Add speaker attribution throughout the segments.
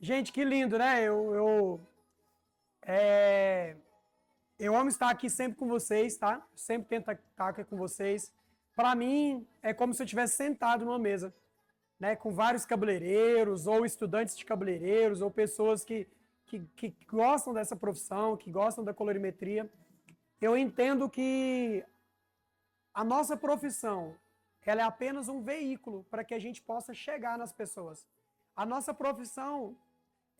Speaker 1: Gente, que lindo, né? É, eu amo estar aqui sempre com vocês, tá? Sempre tento estar aqui com vocês. Para mim, é como se eu estivesse sentado numa mesa, né? Com vários cabeleireiros, ou estudantes de cabeleireiros, ou pessoas que gostam dessa profissão, que gostam da colorimetria. Eu entendo que a nossa profissão, ela é apenas um veículo para que a gente possa chegar nas pessoas. A nossa profissão,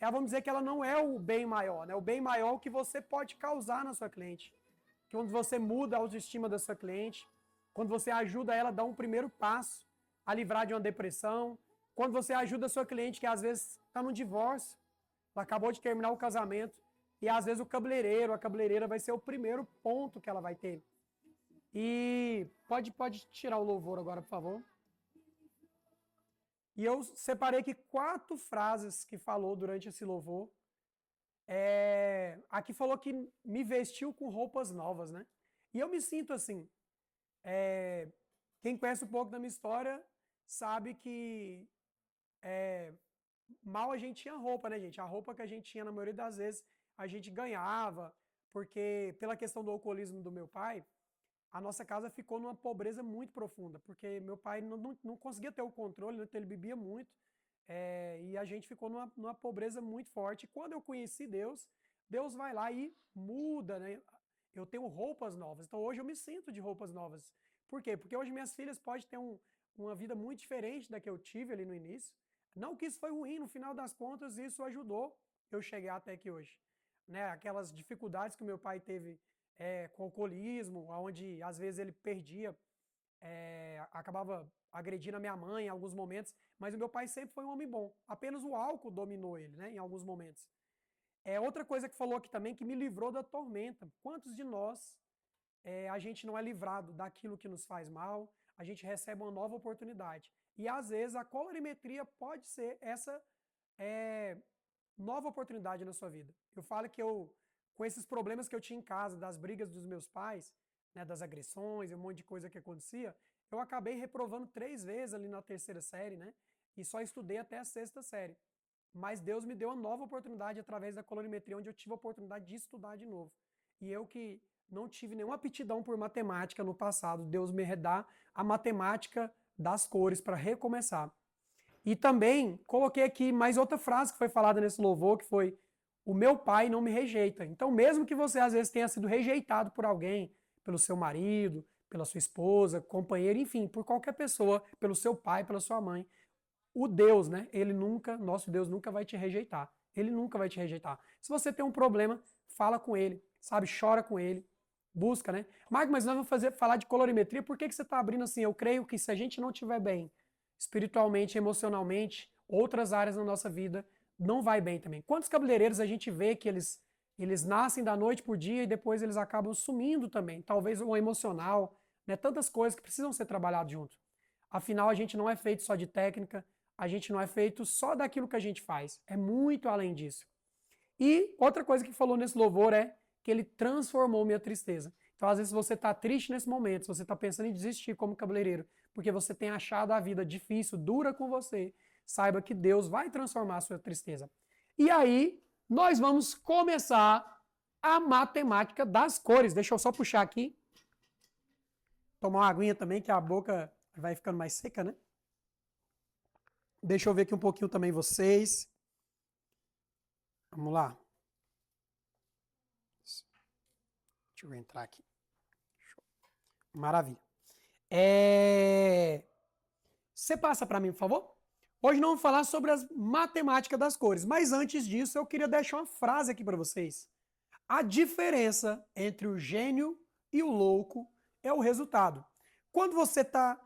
Speaker 1: vamos dizer que ela não é o bem maior, né? O bem maior é o que você pode causar na sua cliente. Quando você muda a autoestima da sua cliente, quando você ajuda ela a dar um primeiro passo, a livrar de uma depressão, quando você ajuda a sua cliente que às vezes está no divórcio, ela acabou de terminar o casamento, e às vezes o cabeleireiro, a cabeleireira vai ser o primeiro ponto que ela vai ter. E pode tirar o louvor agora, por favor. E eu separei aqui 4 frases que falou durante esse louvor. Aqui falou que me vestiu com roupas novas, né? E eu me sinto assim. Quem conhece um pouco da minha história sabe que mal a gente tinha roupa, né, gente? A roupa que a gente tinha, na maioria das vezes, a gente ganhava, porque pela questão do alcoolismo do meu pai, a nossa casa ficou numa pobreza muito profunda, porque meu pai não conseguia ter o controle, né? Então ele bebia muito, e a gente ficou numa pobreza muito forte. E quando eu conheci Deus, Deus vai lá e muda, né? Eu tenho roupas novas, então hoje eu me sinto de roupas novas. Por quê? Porque hoje minhas filhas podem ter uma vida muito diferente da que eu tive ali no início. Não que isso foi ruim, no final das contas isso ajudou eu chegar até aqui hoje. Né? Aquelas dificuldades que o meu pai teve com alcoolismo, onde às vezes ele perdia, acabava agredindo a minha mãe em alguns momentos, mas o meu pai sempre foi um homem bom. Apenas o álcool dominou ele, né, em alguns momentos. Outra coisa que falou aqui também, que me livrou da tormenta. Quantos de nós a gente não é livrado daquilo que nos faz mal, a gente recebe uma nova oportunidade. E às vezes a colorimetria pode ser essa é, nova oportunidade na sua vida. Eu falo que com esses problemas que eu tinha em casa, das brigas dos meus pais, né, das agressões, um monte de coisa que acontecia, eu acabei reprovando 3 vezes ali na terceira série, né? E só estudei até a sexta série. Mas Deus me deu uma nova oportunidade através da colorimetria, onde eu tive a oportunidade de estudar de novo. E eu que não tive nenhuma aptidão por matemática no passado, Deus me redá a matemática das cores para recomeçar. E também coloquei aqui mais outra frase que foi falada nesse louvor, que foi: o meu pai não me rejeita. Então, mesmo que você às vezes tenha sido rejeitado por alguém, pelo seu marido, pela sua esposa, companheiro, enfim, por qualquer pessoa, pelo seu pai, pela sua mãe, o Deus, né? Nosso Deus nunca vai te rejeitar. Ele nunca vai te rejeitar. Se você tem um problema, fala com ele, sabe? Chora com ele, busca, né? Marco, mas nós vamos falar de colorimetria, por que você está abrindo assim? Eu creio que se a gente não estiver bem, espiritualmente, emocionalmente, outras áreas da nossa vida, não vai bem também. Quantos cabeleireiros a gente vê que eles nascem da noite por dia e depois eles acabam sumindo também? Talvez o emocional, né? Tantas coisas que precisam ser trabalhadas junto. Afinal, a gente não é feito só de técnica, a gente não é feito só daquilo que a gente faz. É muito além disso. E outra coisa que falou nesse louvor é que ele transformou minha tristeza. Então, às vezes, você está triste nesse momento, se você está pensando em desistir como cabeleireiro, porque você tem achado a vida difícil, dura com você, saiba que Deus vai transformar a sua tristeza. E aí, nós vamos começar a matemática das cores. Deixa eu só puxar aqui. Tomar uma aguinha também, que a boca vai ficando mais seca, né? Deixa eu ver aqui um pouquinho também vocês. Vamos lá. Deixa eu entrar aqui. Maravilha. Você passa para mim, por favor? Hoje nós vamos falar sobre as matemáticas das cores, mas antes disso eu queria deixar uma frase aqui para vocês. A diferença entre o gênio e o louco é o resultado. Quando você está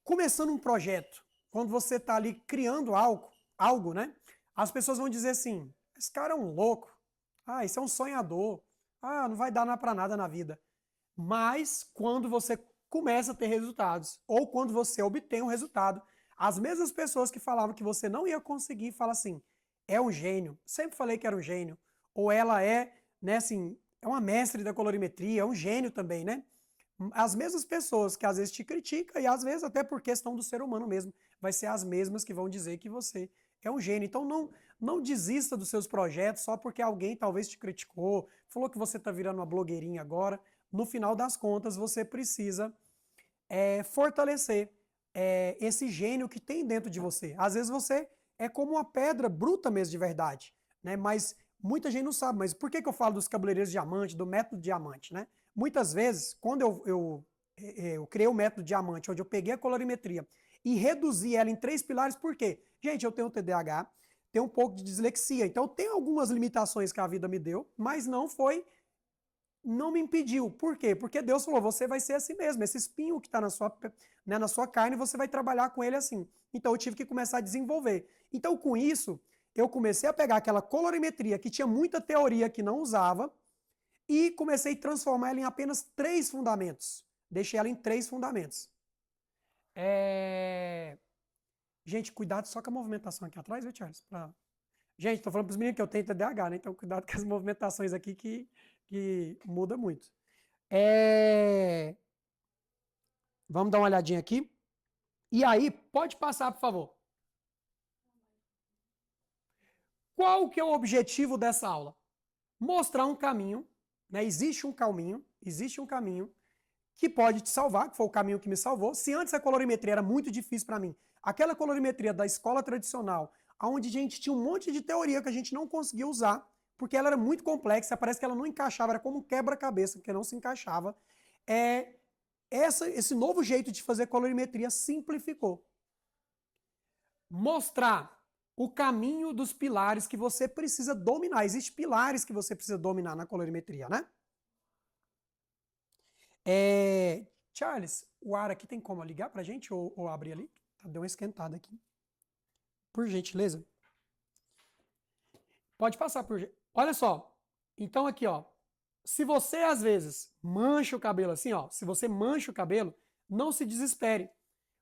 Speaker 1: começando um projeto, quando você está ali criando algo, né? As pessoas vão dizer assim: esse cara é um louco. Ah, esse é um sonhador. Ah, não vai dar para nada na vida. Mas quando você começa a ter resultados, ou quando você obtém um resultado, as mesmas pessoas que falavam que você não ia conseguir falam assim: é um gênio. Sempre falei que era um gênio. Ou ela é, né, assim, é uma mestre da colorimetria, é um gênio também, né? As mesmas pessoas que às vezes te criticam, e às vezes até por questão do ser humano mesmo, vai ser as mesmas que vão dizer que você é um gênio. Então não desista dos seus projetos só porque alguém talvez te criticou, falou que você está virando uma blogueirinha agora. No final das contas, você precisa fortalecer esse gênio que tem dentro de você. Às vezes você é como uma pedra bruta mesmo de verdade, né? Mas muita gente não sabe. Mas por que eu falo dos cabeleireiros diamante, do método diamante, né? Muitas vezes, quando eu criei o método diamante, onde eu peguei a colorimetria e reduzi ela em 3 pilares, por quê? Gente, eu tenho TDAH, tenho um pouco de dislexia, então eu tenho algumas limitações que a vida me deu, mas não me impediu. Por quê? Porque Deus falou, você vai ser assim mesmo, esse espinho que está na sua carne, você vai trabalhar com ele assim. Então eu tive que começar a desenvolver. Então com isso, eu comecei a pegar aquela colorimetria que tinha muita teoria que não usava e comecei a transformar ela em apenas 3 fundamentos. Deixei ela em 3 fundamentos. Gente, cuidado só com a movimentação aqui atrás, viu, Charles? Gente, tô falando pros meninos que eu tenho TDAH, né? Então cuidado com as movimentações aqui que muda muito. Vamos dar uma olhadinha aqui. E aí, pode passar, por favor. Qual que é o objetivo dessa aula? Mostrar um caminho, né? Existe um caminho que pode te salvar, que foi o caminho que me salvou. Se antes a colorimetria era muito difícil para mim, aquela colorimetria da escola tradicional, onde a gente tinha um monte de teoria que a gente não conseguia usar, porque ela era muito complexa, parece que ela não encaixava, era como um quebra-cabeça, porque não se encaixava. Esse novo jeito de fazer colorimetria simplificou. Mostrar o caminho dos pilares que você precisa dominar. Existem pilares que você precisa dominar na colorimetria, né? Charles, o ar aqui tem como ligar pra gente ou abrir ali? Deu uma esquentada aqui. Por gentileza. Pode passar por... Olha só. Então aqui, ó. Se você às vezes mancha o cabelo assim, ó. Se você mancha o cabelo, não se desespere.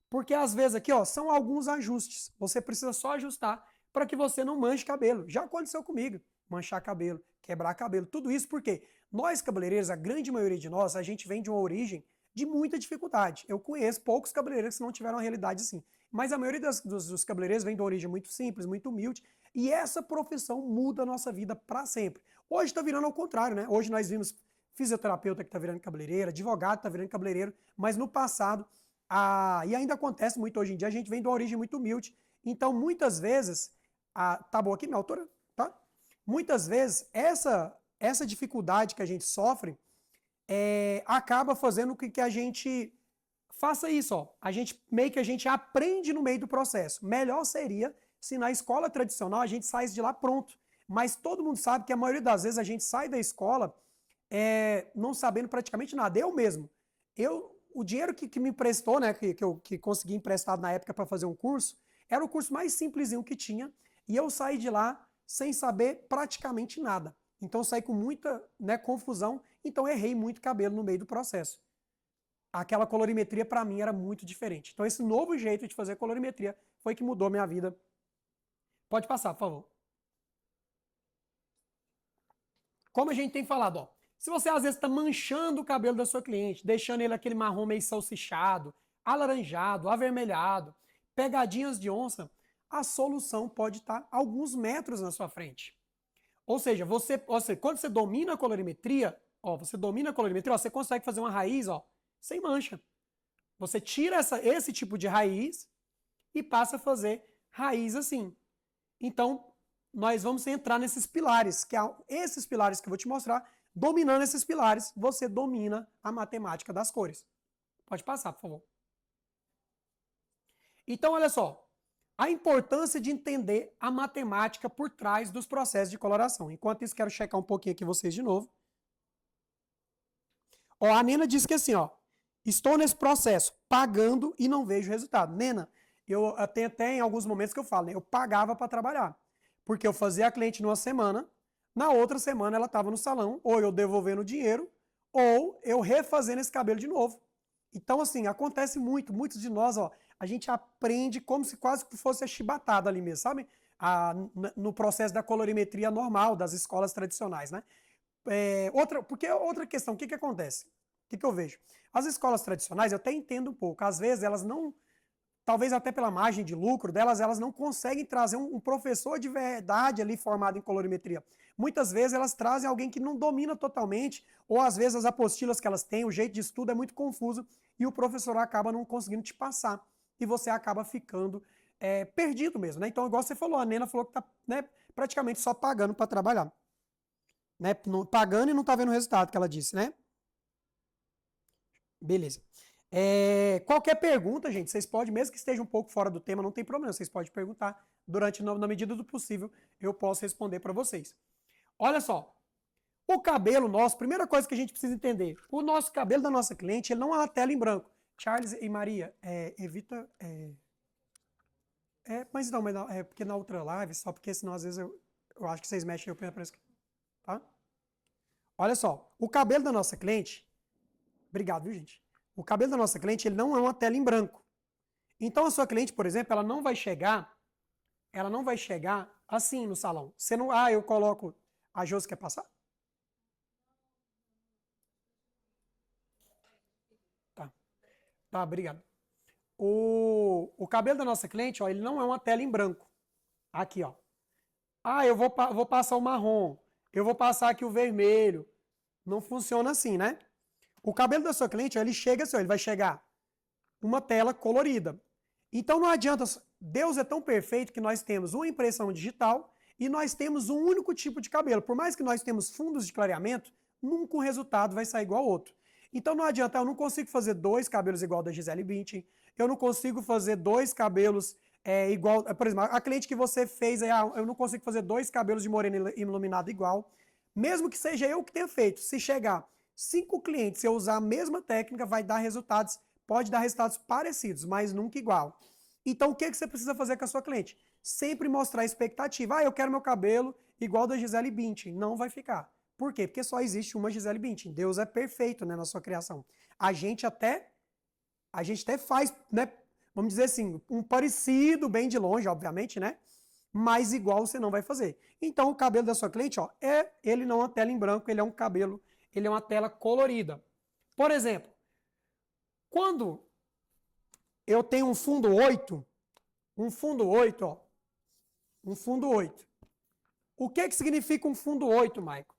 Speaker 1: Porque às vezes aqui, ó, são alguns ajustes. Você precisa só ajustar para que você não manche cabelo. Já aconteceu comigo. Manchar cabelo, quebrar cabelo. Tudo isso porque nós cabeleireiros, a grande maioria de nós, a gente vem de uma origem de muita dificuldade. Eu conheço poucos cabeleireiros que não tiveram uma realidade assim. Mas a maioria dos cabeleireiros vem de uma origem muito simples, muito humilde. E essa profissão muda a nossa vida para sempre. Hoje está virando ao contrário, né? Hoje nós vimos fisioterapeuta que está virando cabeleireiro, advogado está virando cabeleireiro, mas no passado, e ainda acontece muito hoje em dia, a gente vem de uma origem muito humilde. Então, muitas vezes, tá bom aqui minha altura? Tá? Muitas vezes, essa dificuldade que a gente sofre acaba fazendo com que a gente faça isso, ó. Meio que a gente aprende no meio do processo. Melhor seria se na escola tradicional a gente saísse de lá pronto. Mas todo mundo sabe que a maioria das vezes a gente sai da escola não sabendo praticamente nada. Eu mesmo. O dinheiro que me emprestou, né, que consegui emprestado na época para fazer um curso, era o curso mais simplesinho que tinha. E eu saí de lá sem saber praticamente nada. Então eu saí com muita, né, confusão. Então errei muito cabelo no meio do processo. Aquela colorimetria para mim era muito diferente. Então esse novo jeito de fazer colorimetria foi que mudou minha vida. Pode passar, por favor. Como a gente tem falado, ó, se você às vezes está manchando o cabelo da sua cliente, deixando ele aquele marrom meio salsichado, alaranjado, avermelhado, pegadinhas de onça, a solução pode estar alguns metros na sua frente. Ou seja, quando você domina a colorimetria, ó, você consegue fazer uma raiz, ó, sem mancha. Você tira esse tipo de raiz e passa a fazer raiz assim. Então, nós vamos entrar nesses pilares, esses pilares que eu vou te mostrar. Dominando esses pilares, você domina a matemática das cores. Pode passar, por favor. Então, olha só. A importância de entender a matemática por trás dos processos de coloração. Enquanto isso, quero checar um pouquinho aqui vocês de novo. Ó, a Nena disse que assim, ó, estou nesse processo, pagando e não vejo resultado. Nena, eu tenho até em alguns momentos que eu falo, né, eu pagava para trabalhar. Porque eu fazia a cliente numa semana, na outra semana ela estava no salão, ou eu devolvendo o dinheiro, ou eu refazendo esse cabelo de novo. Então, assim, acontece muito. Muitos de nós, ó, a gente aprende como se quase fosse a chibatada ali mesmo, sabe? No processo da colorimetria normal, das escolas tradicionais, né? Porque outra questão, o que acontece? O que eu vejo? As escolas tradicionais, eu até entendo um pouco, às vezes elas não talvez até pela margem de lucro delas, elas não conseguem trazer um professor de verdade ali formado em colorimetria. Muitas vezes elas trazem alguém que não domina totalmente, ou às vezes as apostilas que elas têm, o jeito de estudo é muito confuso, e o professor acaba não conseguindo te passar, e você acaba ficando perdido mesmo, né? Então, igual você falou, a Nena falou que tá, né, praticamente só pagando para trabalhar. Né? Pagando e não tá vendo o resultado que ela disse, né? Beleza. Qualquer pergunta, gente, vocês podem, mesmo que esteja um pouco fora do tema, não tem problema, vocês podem perguntar durante, na medida do possível, eu posso responder para vocês. Olha só, o cabelo nosso, primeira coisa que a gente precisa entender, o nosso cabelo da nossa cliente, ele não é uma tela em branco. Charles e Maria, evita... mas não, porque na outra live, só porque senão às vezes eu acho que vocês mexem eu penso, tá? Olha só, o cabelo da nossa cliente, obrigado, viu, gente? O cabelo da nossa cliente, ele não é uma tela em branco. Então, a sua cliente, por exemplo, ela não vai chegar assim no salão. Você não, eu coloco, a Josi quer passar? Tá, obrigado. O cabelo da nossa cliente, ó, ele não é uma tela em branco. Aqui, ó. Eu vou passar o marrom, eu vou passar aqui o vermelho. Não funciona assim, né? O cabelo da sua cliente, ó, ele chega assim, ó, ele vai chegar uma tela colorida. Então não adianta, Deus é tão perfeito que nós temos uma impressão digital e nós temos um único tipo de cabelo. Por mais que nós temos fundos de clareamento, nunca o resultado vai sair igual ao outro. Então não adianta, eu não consigo fazer dois cabelos igual da Gisele Bündchen, eu não consigo fazer dois cabelos igual, por exemplo, a cliente que você fez, eu não consigo fazer dois cabelos de morena iluminada igual, mesmo que seja eu que tenha feito. Se chegar 5 clientes e eu usar a mesma técnica, vai dar resultados, pode dar resultados parecidos, mas nunca igual. Então, o que você precisa fazer com a sua cliente? Sempre mostrar a expectativa. Eu quero meu cabelo igual da Gisele Bündchen. Não vai ficar. Por quê? Porque só existe uma Gisele Bündchen. Deus é perfeito, né, na sua criação. A gente até faz, né, vamos dizer assim, um parecido bem de longe, obviamente, né? Mas igual você não vai fazer. Então, o cabelo da sua cliente, ó, ele não é uma tela em branco, ele é um cabelo, ele é uma tela colorida. Por exemplo, quando eu tenho um fundo 8, ó, um fundo 8. O que significa um fundo 8, Maico?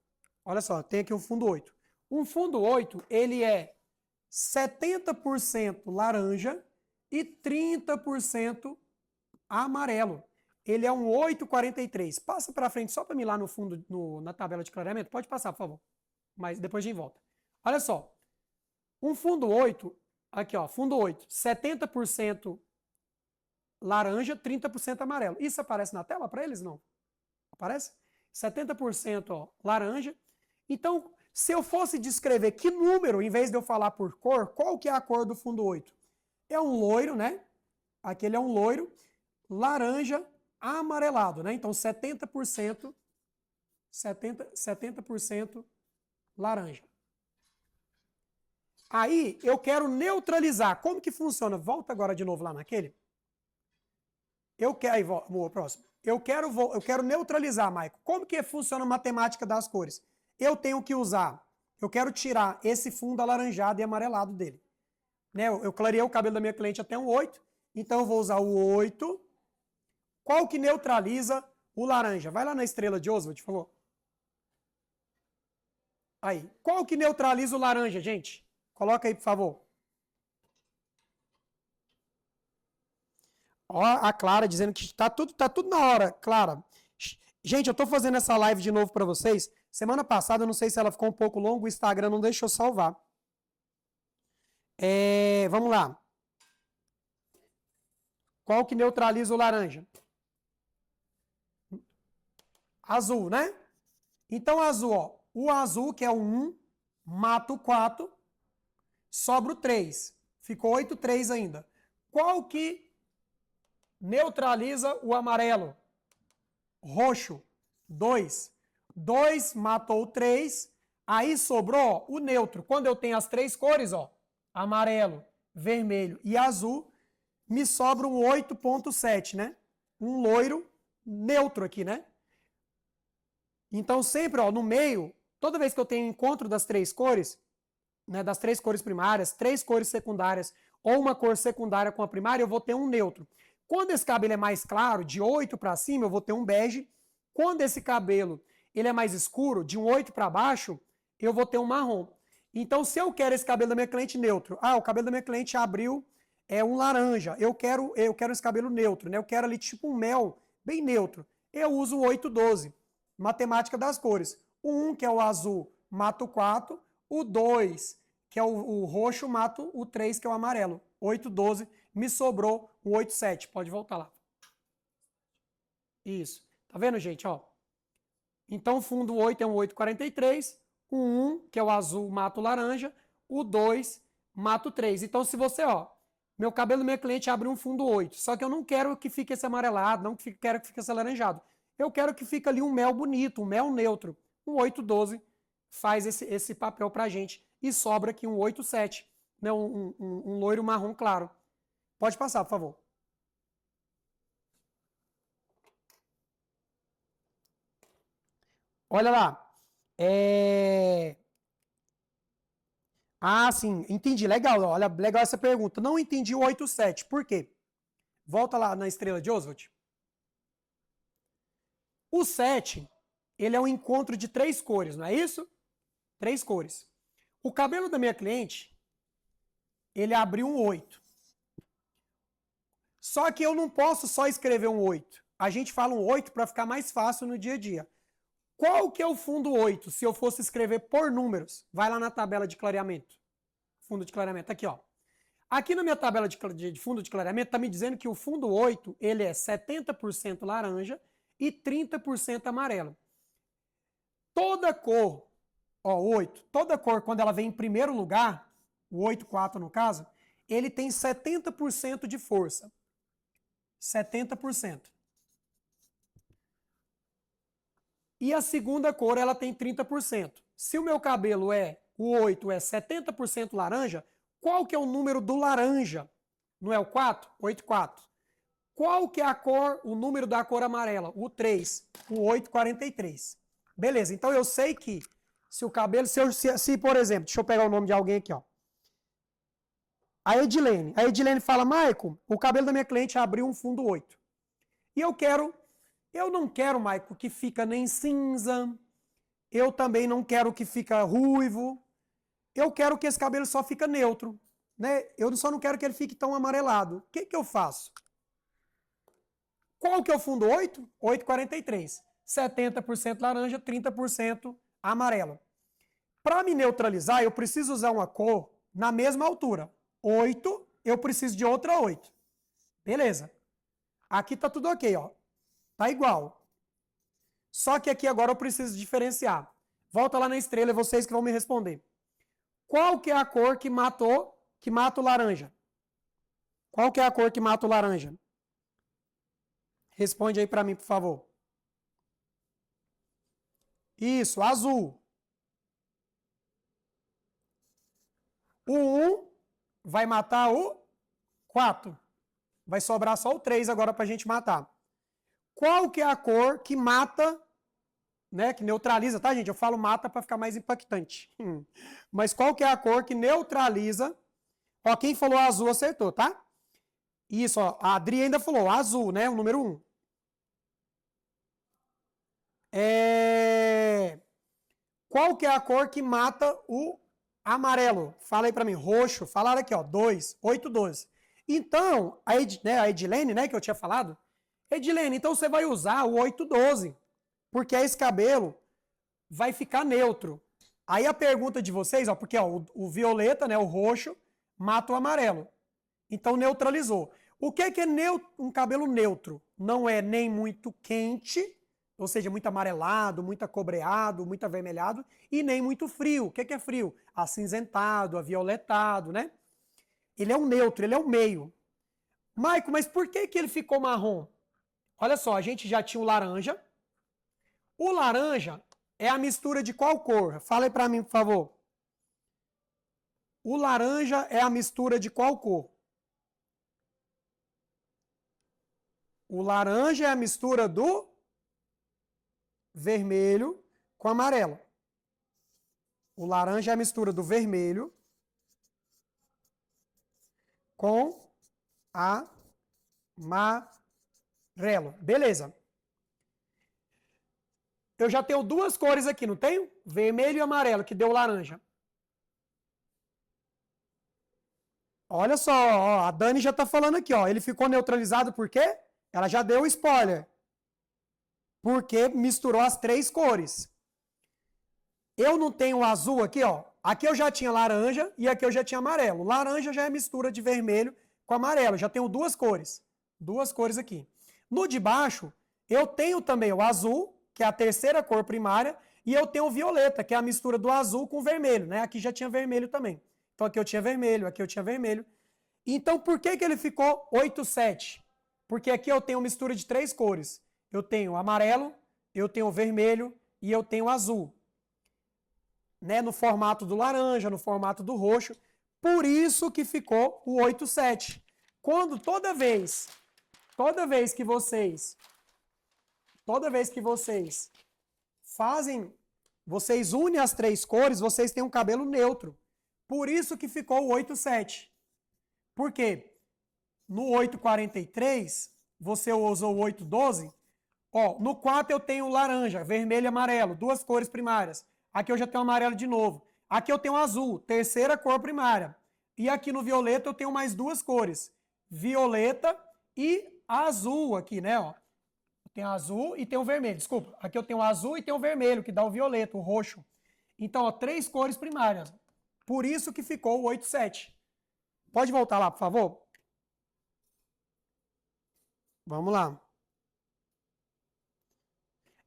Speaker 1: Olha só, tem aqui um fundo 8. Um fundo 8, ele é 70% laranja e 30% amarelo. Ele é um 8,43. Passa para frente só para mim lá no fundo, na tabela de clareamento. Pode passar, por favor. Mas depois a gente volta. Olha só. Um fundo 8, aqui ó, fundo 8, 70% laranja, 30% amarelo. Isso aparece na tela para eles? Não. Aparece? 70% ó, laranja. Então, se eu fosse descrever que número, em vez de eu falar por cor, qual que é a cor do fundo 8? É um loiro, né? Aquele é um loiro, laranja, amarelado, né? Então, 70% laranja. Aí, eu quero neutralizar. Como que funciona? Volta agora de novo lá naquele. Eu quero, aí, próximo. Eu quero neutralizar, Maico. Como que funciona a matemática das cores? Eu tenho que usar, eu quero tirar esse fundo alaranjado e amarelado dele. Né? Eu clareei o cabelo da minha cliente até um 8, então eu vou usar o 8. Qual que neutraliza o laranja? Vai lá na estrela de Oswald, por favor. Aí. Qual que neutraliza o laranja, gente? Coloca aí, por favor. Ó, a Clara dizendo que tá tudo na hora, Clara. Gente, eu tô fazendo essa live de novo para vocês. Semana passada, eu não sei se ela ficou um pouco longa, o Instagram não deixou salvar. Vamos lá. Qual que neutraliza o laranja? Azul, né? Então, azul, ó. O azul, que é o 1, mata o 4, sobra o 3. Ficou 8, 3 ainda. Qual que neutraliza o amarelo? Roxo, 2. 2 matou o 3. Aí sobrou o neutro. Quando eu tenho as 3 cores, ó, amarelo, vermelho e azul, me sobra um 8,7, né? Um loiro neutro aqui, né? Então, sempre, ó, no meio, toda vez que eu tenho encontro das 3 cores, né, das 3 cores primárias, 3 cores secundárias, ou uma cor secundária com a primária, eu vou ter um neutro. Quando esse cabelo é mais claro, de 8 para cima, eu vou ter um bege. Quando esse cabelo ele é mais escuro, de um 8 para baixo, eu vou ter um marrom. Então, se eu quero esse cabelo da minha cliente neutro, o cabelo da minha cliente abriu um laranja, eu quero esse cabelo neutro, né? Eu quero ali tipo um mel bem neutro. Eu uso o 812, matemática das cores. O 1, que é o azul, mata o 4, o 2, que é o roxo, mata o 3, que é o amarelo. 812, me sobrou o 87. Pode voltar lá. Isso. Tá vendo, gente? Ó. Então, o fundo 8 é um 843, o 1, que é o azul, mata o laranja, o 2 mata o 3. Então, se você, meu cabelo do meu cliente abre um fundo 8, só que eu não quero que fique esse amarelado, não quero que fique esse alaranjado. Eu quero que fique ali um mel bonito, um mel neutro. Um 812 faz esse papel pra gente. E sobra aqui um 87, né? Um loiro marrom claro. Pode passar, por favor. Olha lá. Sim, entendi. Legal, olha, legal essa pergunta. Não entendi o 87. Por quê? Volta lá na estrela de Oswald. O 7, ele é um encontro de 3 cores, não é isso? 3 cores. O cabelo da minha cliente, ele abriu um 8. Só que eu não posso só escrever um 8. A gente fala um 8 para ficar mais fácil no dia a dia. Qual que é o fundo 8 se eu fosse escrever por números? Vai lá na tabela de clareamento. Fundo de clareamento, aqui ó. Aqui na minha tabela de fundo de clareamento está me dizendo que o fundo 8 ele é 70% laranja e 30% amarelo. Toda cor, 8, toda cor quando ela vem em primeiro lugar, o 8,4 no caso, ele tem 70% de força. 70%. E a segunda cor, ela tem 30%. Se o meu cabelo o 8 é 70% laranja, qual que é o número do laranja? Não é o 4? 8,4. Qual que é a cor, o número da cor amarela? O 3, o 8,43. Beleza, então eu sei que se o cabelo, se por exemplo, deixa eu pegar o nome de alguém aqui, ó. A Edilene. A Edilene fala, Maico, o cabelo da minha cliente abriu um fundo 8. E eu não quero, Maico, que fica nem cinza, eu também não quero que fica ruivo, eu quero que esse cabelo só fica neutro, né? Eu só não quero que ele fique tão amarelado. O que eu faço? Qual que é o fundo 8? 8,43. 70% laranja, 30% amarelo. Para me neutralizar, eu preciso usar uma cor na mesma altura. 8, eu preciso de outra 8. Beleza. Aqui tá tudo ok, ó. Tá igual. Só que aqui agora eu preciso diferenciar. Volta lá na estrela e vocês que vão me responder. Qual que é a cor que mata o laranja? Qual que é a cor que mata o laranja? Responde aí para mim, por favor. Isso, azul. O 1 vai matar o 4. Vai sobrar só o 3 agora para a gente matar. Qual que é a cor que mata, né, que neutraliza, tá, gente? Eu falo mata para ficar mais impactante. Mas qual que é a cor que neutraliza? Ó, quem falou azul acertou, tá? Isso, ó, a Adri ainda falou azul, né, o número 1. Qual que é a cor que mata o amarelo? Fala aí para mim, roxo. Falaram aqui, ó, 2, 8, 12. Então, a Edilene, né, que eu tinha falado, Edilene, então você vai usar o 812, porque esse cabelo vai ficar neutro. Aí a pergunta de vocês, ó, porque ó, o violeta, né, o roxo, mata o amarelo. Então neutralizou. O que é um cabelo neutro? Não é nem muito quente, ou seja, muito amarelado, muito acobreado, muito avermelhado, e nem muito frio. O que é frio? Acinzentado, avioletado, né? Ele é um neutro, ele é um meio. Maico, mas por que ele ficou marrom? Olha só, a gente já tinha o laranja. O laranja é a mistura de qual cor? Fala aí pra mim, por favor. O laranja é a mistura de qual cor? O laranja é a mistura do vermelho com amarelo. O laranja é a mistura do vermelho com amarelo. Beleza. Eu já tenho duas cores aqui, não tenho? Vermelho e amarelo, que deu laranja. Olha só, ó, a Dani já está falando aqui, ó. Ele ficou neutralizado por quê? Ela já deu o spoiler. Porque misturou as três cores. Eu não tenho azul aqui, ó. Aqui eu já tinha laranja e aqui eu já tinha amarelo. Laranja já é mistura de vermelho com amarelo. Já tenho duas cores. Duas cores aqui. No de baixo, eu tenho também o azul, que é a terceira cor primária, e eu tenho o violeta, que é a mistura do azul com o vermelho, né? Aqui já tinha vermelho também. Então aqui eu tinha vermelho, aqui eu tinha vermelho. Então por que ele ficou 8-7? Porque aqui eu tenho mistura de três cores. Eu tenho amarelo, eu tenho vermelho e eu tenho azul. Né, no formato do laranja, no formato do roxo. Por isso que ficou o 8-7. Quando toda vez que vocês unem as três cores, vocês têm um cabelo neutro. Por isso que ficou o 8-7. Por quê? No 8-43, você usou o 8-12. Ó, no 4 eu tenho laranja, vermelho e amarelo, duas cores primárias. Aqui eu já tenho amarelo de novo. Aqui eu tenho azul, terceira cor primária. E aqui no violeta eu tenho mais duas cores. Violeta e azul aqui, né? Ó. Tem azul e tem o vermelho, desculpa. Aqui eu tenho o azul e tem o vermelho, que dá o violeta, o roxo. Então, ó, três cores primárias. Por isso que ficou o 8-7. Pode voltar lá, por favor? Vamos lá.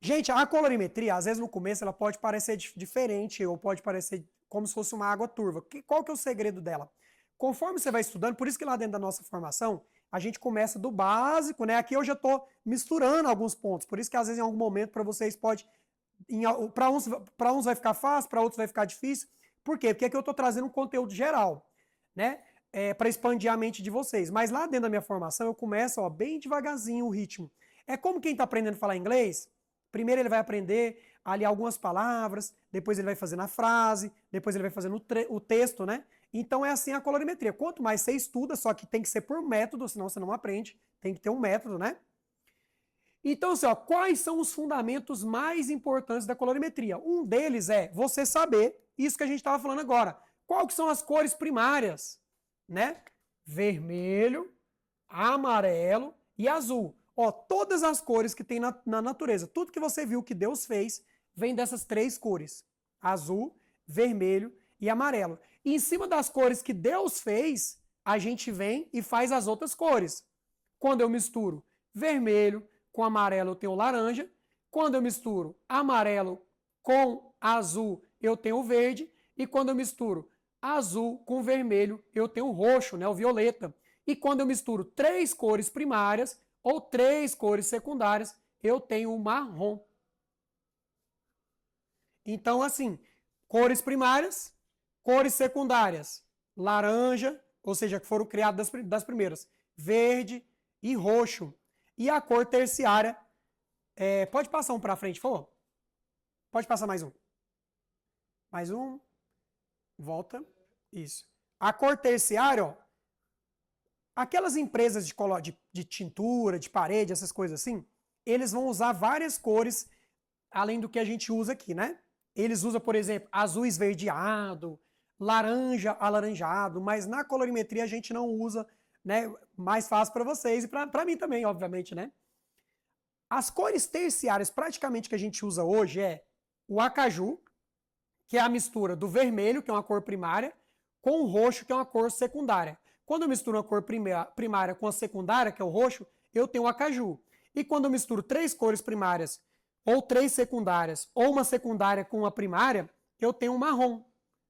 Speaker 1: Gente, a colorimetria, às vezes no começo, ela pode parecer diferente ou pode parecer como se fosse uma água turva. Qual que é o segredo dela? Conforme você vai estudando, por isso que lá dentro da nossa formação, a gente começa do básico, né? Aqui eu já estou misturando alguns pontos, por isso que às vezes em algum momento para vocês pode... Para uns vai ficar fácil, para outros vai ficar difícil. Por quê? Porque aqui eu estou trazendo um conteúdo geral, né? Para expandir a mente de vocês. Mas lá dentro da minha formação, eu começo ó, bem devagarzinho o ritmo. É como quem está aprendendo a falar inglês. Primeiro ele vai aprender ali algumas palavras, depois ele vai fazendo a frase, depois ele vai fazendo o texto, né? Então é assim a colorimetria. Quanto mais você estuda, só que tem que ser por método, senão você não aprende. Tem que ter um método, né? Então, assim, ó, quais são os fundamentos mais importantes da colorimetria? Um deles é você saber isso que a gente estava falando agora. Quais são as cores primárias? Né? Vermelho, amarelo e azul. Ó, todas as cores que tem na natureza, tudo que você viu que Deus fez, vem dessas três cores. Azul, vermelho e amarelo. E em cima das cores que Deus fez, a gente vem e faz as outras cores. Quando eu misturo vermelho com amarelo, eu tenho laranja. Quando eu misturo amarelo com azul, eu tenho verde. E quando eu misturo azul com vermelho, eu tenho roxo, né, o violeta. E quando eu misturo três cores primárias ou três cores secundárias, eu tenho o marrom. Então, assim, cores primárias, cores secundárias, laranja, ou seja, que foram criadas das primeiras, verde e roxo. E a cor terciária, pode passar um para frente, por favor? Pode passar mais um. Mais um. Volta. Isso. A cor terciária, ó, aquelas empresas de tintura, de parede, essas coisas assim, eles vão usar várias cores além do que a gente usa aqui, né? Eles usam, por exemplo, azul esverdeado, laranja alaranjado, mas na colorimetria a gente não usa, né? Mais fácil para vocês e para mim também, obviamente, né? As cores terciárias praticamente que a gente usa hoje é o acaju, que é a mistura do vermelho, que é uma cor primária, com o roxo, que é uma cor secundária. Quando eu misturo uma cor primária com a secundária, que é o roxo, eu tenho o acaju. E quando eu misturo três cores primárias, ou três secundárias, ou uma secundária com uma primária, eu tenho o marrom.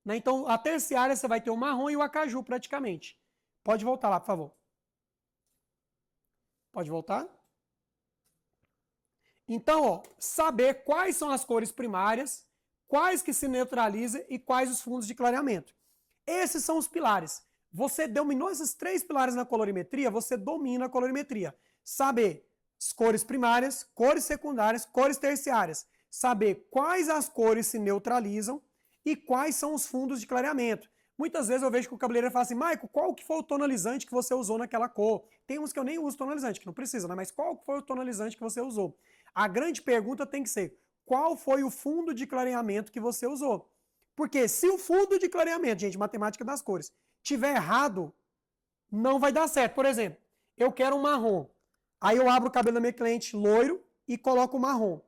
Speaker 1: Né? Então, a terciária você vai ter o marrom e o acaju praticamente. Pode voltar lá, por favor. Pode voltar? Então, ó, saber quais são as cores primárias, quais que se neutralizam e quais os fundos de clareamento. Esses são os pilares. Você dominou esses três pilares na colorimetria, você domina a colorimetria. Saber as cores primárias, cores secundárias, cores terciárias. Saber quais as cores se neutralizam e quais são os fundos de clareamento. Muitas vezes eu vejo que o cabeleireiro fala assim, Maico, qual que foi o tonalizante que você usou naquela cor? Tem uns que eu nem uso tonalizante, que não precisa, né? Mas qual foi o tonalizante que você usou? A grande pergunta tem que ser, qual foi o fundo de clareamento que você usou? Porque se o fundo de clareamento, gente, matemática das cores, tiver errado, não vai dar certo. Por exemplo, eu quero um marrom. Aí eu abro o cabelo da minha cliente loiro e coloco o marrom. O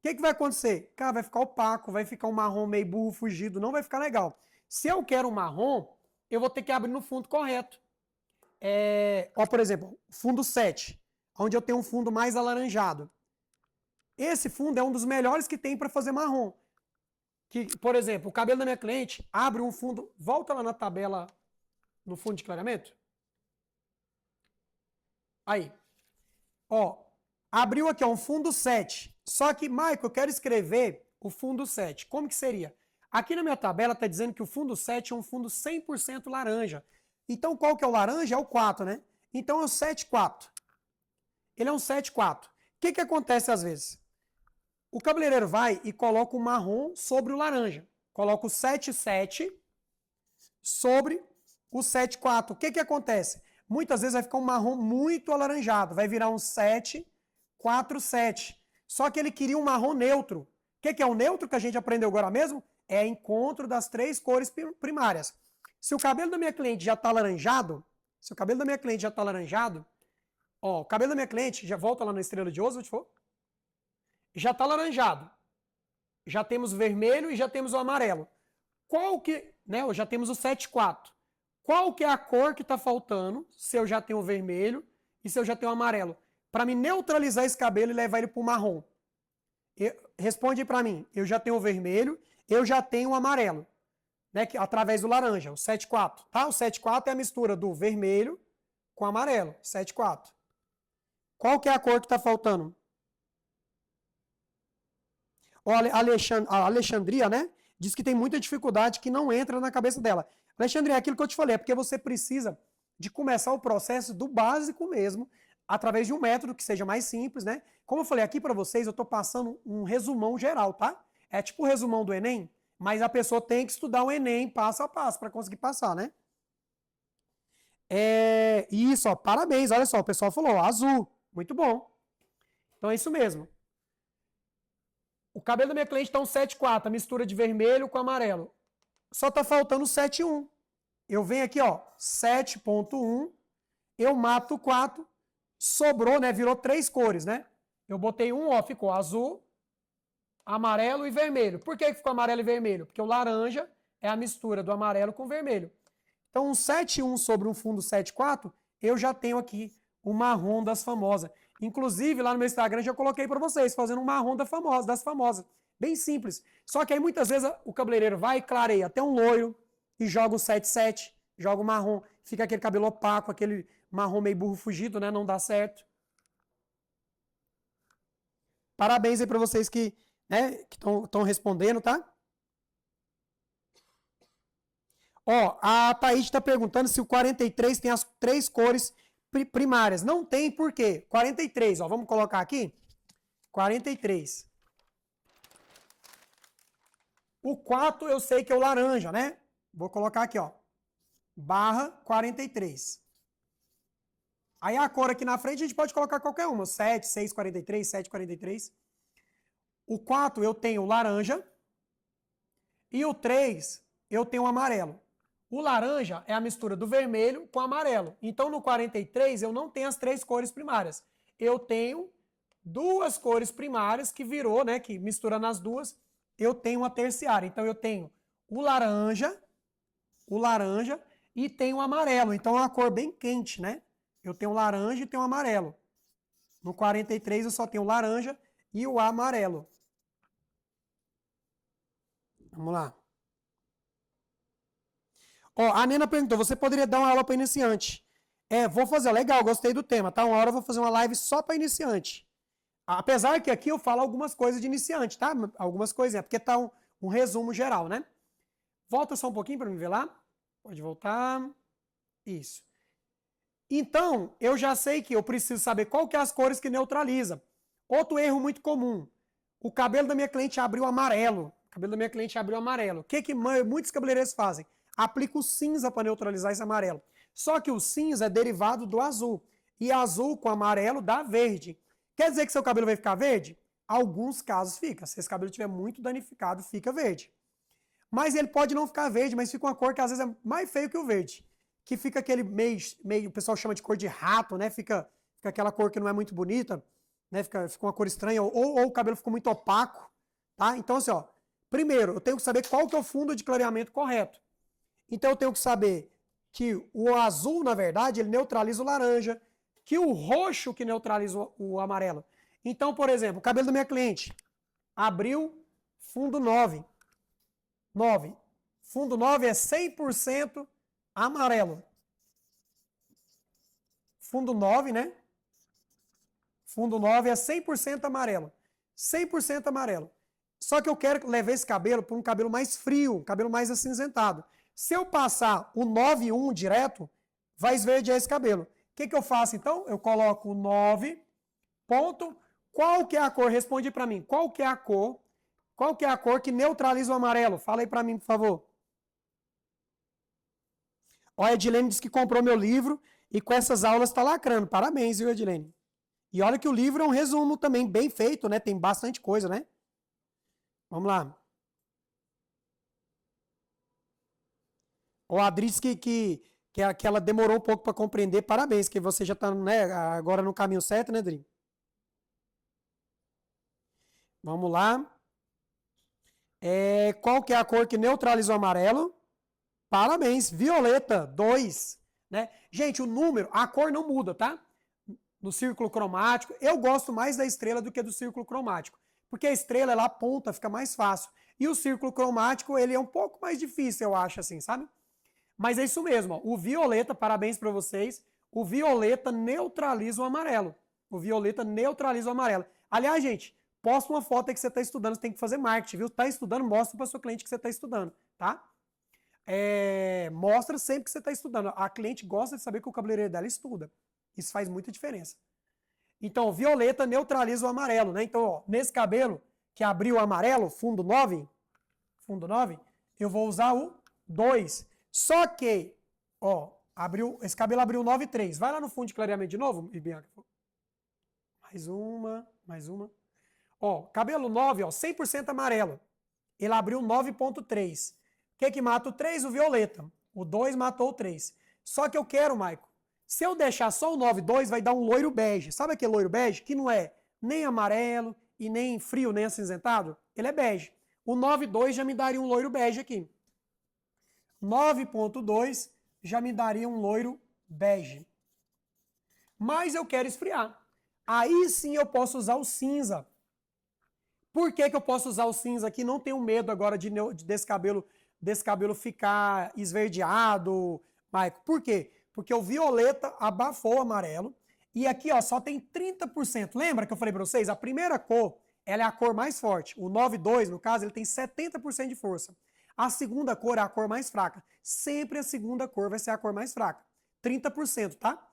Speaker 1: que vai acontecer? Cara, vai ficar opaco, vai ficar um marrom meio burro, fugido, não vai ficar legal. Se eu quero um marrom, eu vou ter que abrir no fundo correto. Por exemplo, fundo 7, onde eu tenho um fundo mais alaranjado. Esse fundo é um dos melhores que tem para fazer marrom. Por exemplo, o cabelo da minha cliente abre um fundo, volta lá na tabela no fundo de clareamento. Aí, ó, abriu aqui ó, um fundo 7. Só que, Michael, eu quero escrever o fundo 7. Como que seria? Aqui na minha tabela está dizendo que o fundo 7 é um fundo 100% laranja. Então, qual que é o laranja? É o 4, né? Então, é o 7,4. Ele é um 7,4. O que acontece às vezes? O cabeleireiro vai e coloca o marrom sobre o laranja. Coloca o 7,7 sobre o 7,4. O que acontece? Muitas vezes vai ficar um marrom muito alaranjado. Vai virar um 7,4,7. Só que ele queria um marrom neutro. O que é o neutro que a gente aprendeu agora mesmo? É encontro das 3 cores primárias. Se o cabelo da minha cliente já está alaranjado, ó, o cabelo da minha cliente, já volta lá na estrela de Oswald, já está alaranjado. Já temos o vermelho e já temos o amarelo. Qual que, né, já temos o 7,4. Qual que é a cor que está faltando, se eu já tenho o vermelho e se eu já tenho o amarelo? Para me neutralizar esse cabelo e levar ele para o marrom. Responde para mim, eu já tenho o vermelho, eu já tenho o amarelo, né, através do laranja, o 7,4. Tá? O 7,4 é a mistura do vermelho com amarelo, 7,4. Qual que é a cor que está faltando? A Alexandria, né? Diz que tem muita dificuldade que não entra na cabeça dela. Alexandria, é aquilo que eu te falei, é porque você precisa de começar o processo do básico mesmo, através de um método que seja mais simples, né? Como eu falei aqui para vocês, eu estou passando um resumão geral, tá? É tipo o resumão do Enem, mas a pessoa tem que estudar o Enem passo a passo para conseguir passar, né? Isso, ó, parabéns, olha só, o pessoal falou, azul, muito bom. Então é isso mesmo. O cabelo da minha cliente está um 7,4, a mistura de vermelho com amarelo. Só está faltando 7,1. Eu venho aqui, ó, 7,1, eu mato 4, sobrou, né, virou 3 cores, né? Eu botei um, ó, ficou azul, amarelo e vermelho. Por que ficou amarelo e vermelho? Porque o laranja é a mistura do amarelo com o vermelho. Então, um 7,1 sobre um fundo 7,4, eu já tenho aqui o marrom das famosas. Inclusive, lá no meu Instagram, já coloquei para vocês, fazendo um marrom das famosas. Bem simples. Só que aí, muitas vezes, o cabeleireiro vai e clareia até um loiro e joga o 7,7, joga o marrom. Fica aquele cabelo opaco, aquele marrom meio burro fugido, né? Não dá certo. Parabéns aí para vocês que estão respondendo, tá? Ó, a Thaís está perguntando se o 43 tem as 3 cores primárias. Não tem, por quê? 43, ó, vamos colocar aqui. 43. O 4 eu sei que é o laranja, né? Vou colocar aqui, ó. Barra 43. Aí a cor aqui na frente a gente pode colocar qualquer uma. 7, 6, 43, 7, 43. O 4 eu tenho laranja. E o 3 eu tenho amarelo. O laranja é a mistura do vermelho com amarelo. Então, no 43, eu não tenho as 3 cores primárias. Eu tenho 2 cores primárias que virou, né, que misturando as duas, eu tenho uma terciária. Então, eu tenho o laranja e tenho o amarelo. Então, é uma cor bem quente, né? Eu tenho o laranja e tenho o amarelo. No 43, eu só tenho o laranja e o amarelo. Vamos lá. Ó, a Nena perguntou, você poderia dar uma aula para iniciante? Vou fazer, legal, gostei do tema, tá? Uma hora eu vou fazer uma live só para iniciante. Apesar que aqui eu falo algumas coisas de iniciante, tá? Algumas coisinhas, porque tá um resumo geral, né? Volta só um pouquinho para me ver lá. Pode voltar. Isso. Então, eu já sei que eu preciso saber qual que é as cores que neutraliza. Outro erro muito comum. O cabelo da minha cliente abriu amarelo. O cabelo da minha cliente abriu amarelo. O que muitos cabeleireiros fazem? aplico o cinza para neutralizar esse amarelo. Só que o cinza é derivado do azul. E azul com amarelo dá verde. Quer dizer que seu cabelo vai ficar verde? Alguns casos fica. Se esse cabelo estiver muito danificado, fica verde. Mas ele pode não ficar verde, mas fica uma cor que às vezes é mais feio que o verde. Que fica aquele meio o pessoal chama de cor de rato, né? Fica aquela cor que não é muito bonita, né? Fica uma cor estranha, ou o cabelo ficou muito opaco, tá? Então, assim, ó, primeiro, eu tenho que saber qual que é o fundo de clareamento correto. Então, eu tenho que saber que o azul, na verdade, ele neutraliza o laranja, que o roxo que neutraliza o amarelo. Então, por exemplo, o cabelo da minha cliente abriu fundo 9. 9. Fundo 9 é 100% amarelo. Fundo 9, né? Fundo 9 é 100% amarelo. 100% amarelo. Só que eu quero levar esse cabelo para um cabelo mais frio, um cabelo mais acinzentado. Se eu passar o 9,1 direto, vai esverdear esse cabelo. O que eu faço então? Eu coloco o 9, ponto. Qual que é a cor? Responde para mim. Qual que é a cor? Qual que é a cor que neutraliza o amarelo? Fala aí para mim, por favor. Ó, a Edilene disse que comprou meu livro e com essas aulas está lacrando. Parabéns, viu, Edilene? E olha que o livro é um resumo também bem feito, né? Tem bastante coisa, né? Vamos lá. O Adris que ela demorou um pouco para compreender. Parabéns, que você já está, né, agora no caminho certo, né, Adri? Vamos lá. Qual que é a cor que neutraliza o amarelo? Parabéns, violeta, 2. Né? Gente, o número, a cor não muda, tá? No círculo cromático, eu gosto mais da estrela do que do círculo cromático. Porque a estrela, ela aponta, fica mais fácil. E o círculo cromático, ele é um pouco mais difícil, eu acho, assim, sabe? Mas é isso mesmo, ó. O violeta, parabéns para vocês, o violeta neutraliza o amarelo. O violeta neutraliza o amarelo. Aliás, gente, posta uma foto aí que você está estudando, você tem que fazer marketing, viu? Está estudando, mostra para o seu cliente que você está estudando, tá? Mostra sempre que você está estudando. A cliente gosta de saber que o cabeleireiro dela estuda. Isso faz muita diferença. Então, violeta neutraliza o amarelo, né? Então, ó, nesse cabelo que abriu o amarelo, fundo 9, eu vou usar o 2. Só que, ó, esse cabelo abriu 9,3. Vai lá no fundo de clareamento de novo, Bianca. Mais uma. Ó, cabelo 9, ó, 100% amarelo. Ele abriu 9,3. O que mata o 3? O violeta. O 2 matou o 3. Só que eu quero, Maico, se eu deixar só o 9,2, vai dar um loiro bege. Sabe aquele loiro bege que não é nem amarelo e nem frio, nem acinzentado? Ele é bege. O 9,2 já me daria um loiro bege aqui. 9,2 já me daria um loiro bege. Mas eu quero esfriar. Aí sim eu posso usar o cinza. Por que eu posso usar o cinza aqui? Não tenho medo agora desse cabelo ficar esverdeado, Maico. Por quê? Porque o violeta abafou o amarelo. E aqui, ó, só tem 30%. Lembra que eu falei para vocês? A primeira cor, ela é a cor mais forte. O 9,2, no caso, ele tem 70% de força. A segunda cor é a cor mais fraca. Sempre a segunda cor vai ser a cor mais fraca. 30%, tá?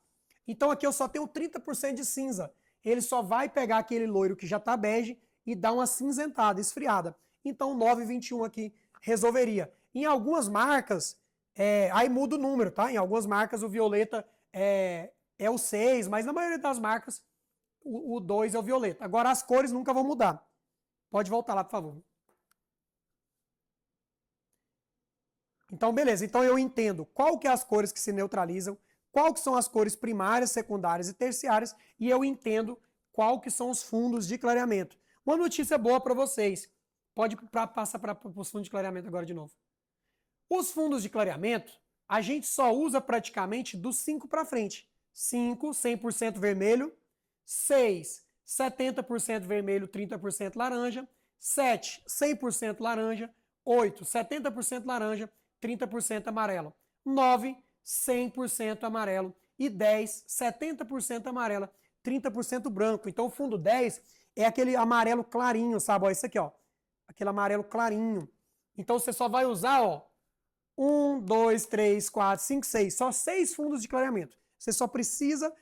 Speaker 1: Então aqui eu só tenho 30% de cinza. Ele só vai pegar aquele loiro que já tá bege e dar uma cinzentada, esfriada. Então 9,21 aqui resolveria. Em algumas marcas, aí muda o número, tá? Em algumas marcas o violeta é o 6, mas na maioria das marcas o 2 é o violeta. Agora as cores nunca vão mudar. Pode voltar lá, por favor. Então, beleza. Então eu entendo qual que é as cores que se neutralizam, qual que são as cores primárias, secundárias e terciárias, e eu entendo qual que são os fundos de clareamento. Uma notícia boa para vocês. Pode passar para os fundos de clareamento agora de novo. Os fundos de clareamento, a gente só usa praticamente dos 5 para frente. 5, 100% vermelho. 6, 70% vermelho, 30% laranja. 7, 100% laranja. 8, 70% laranja, 30% amarelo. 9, 100% amarelo. E 10, 70% amarela, 30% branco. Então o fundo 10 é aquele amarelo clarinho, sabe? Ó, esse aqui, ó. Aquele amarelo clarinho. Então você só vai usar, ó, 1, 2, 3, 4, 5, 6. Só 6 fundos de clareamento. Você só precisa,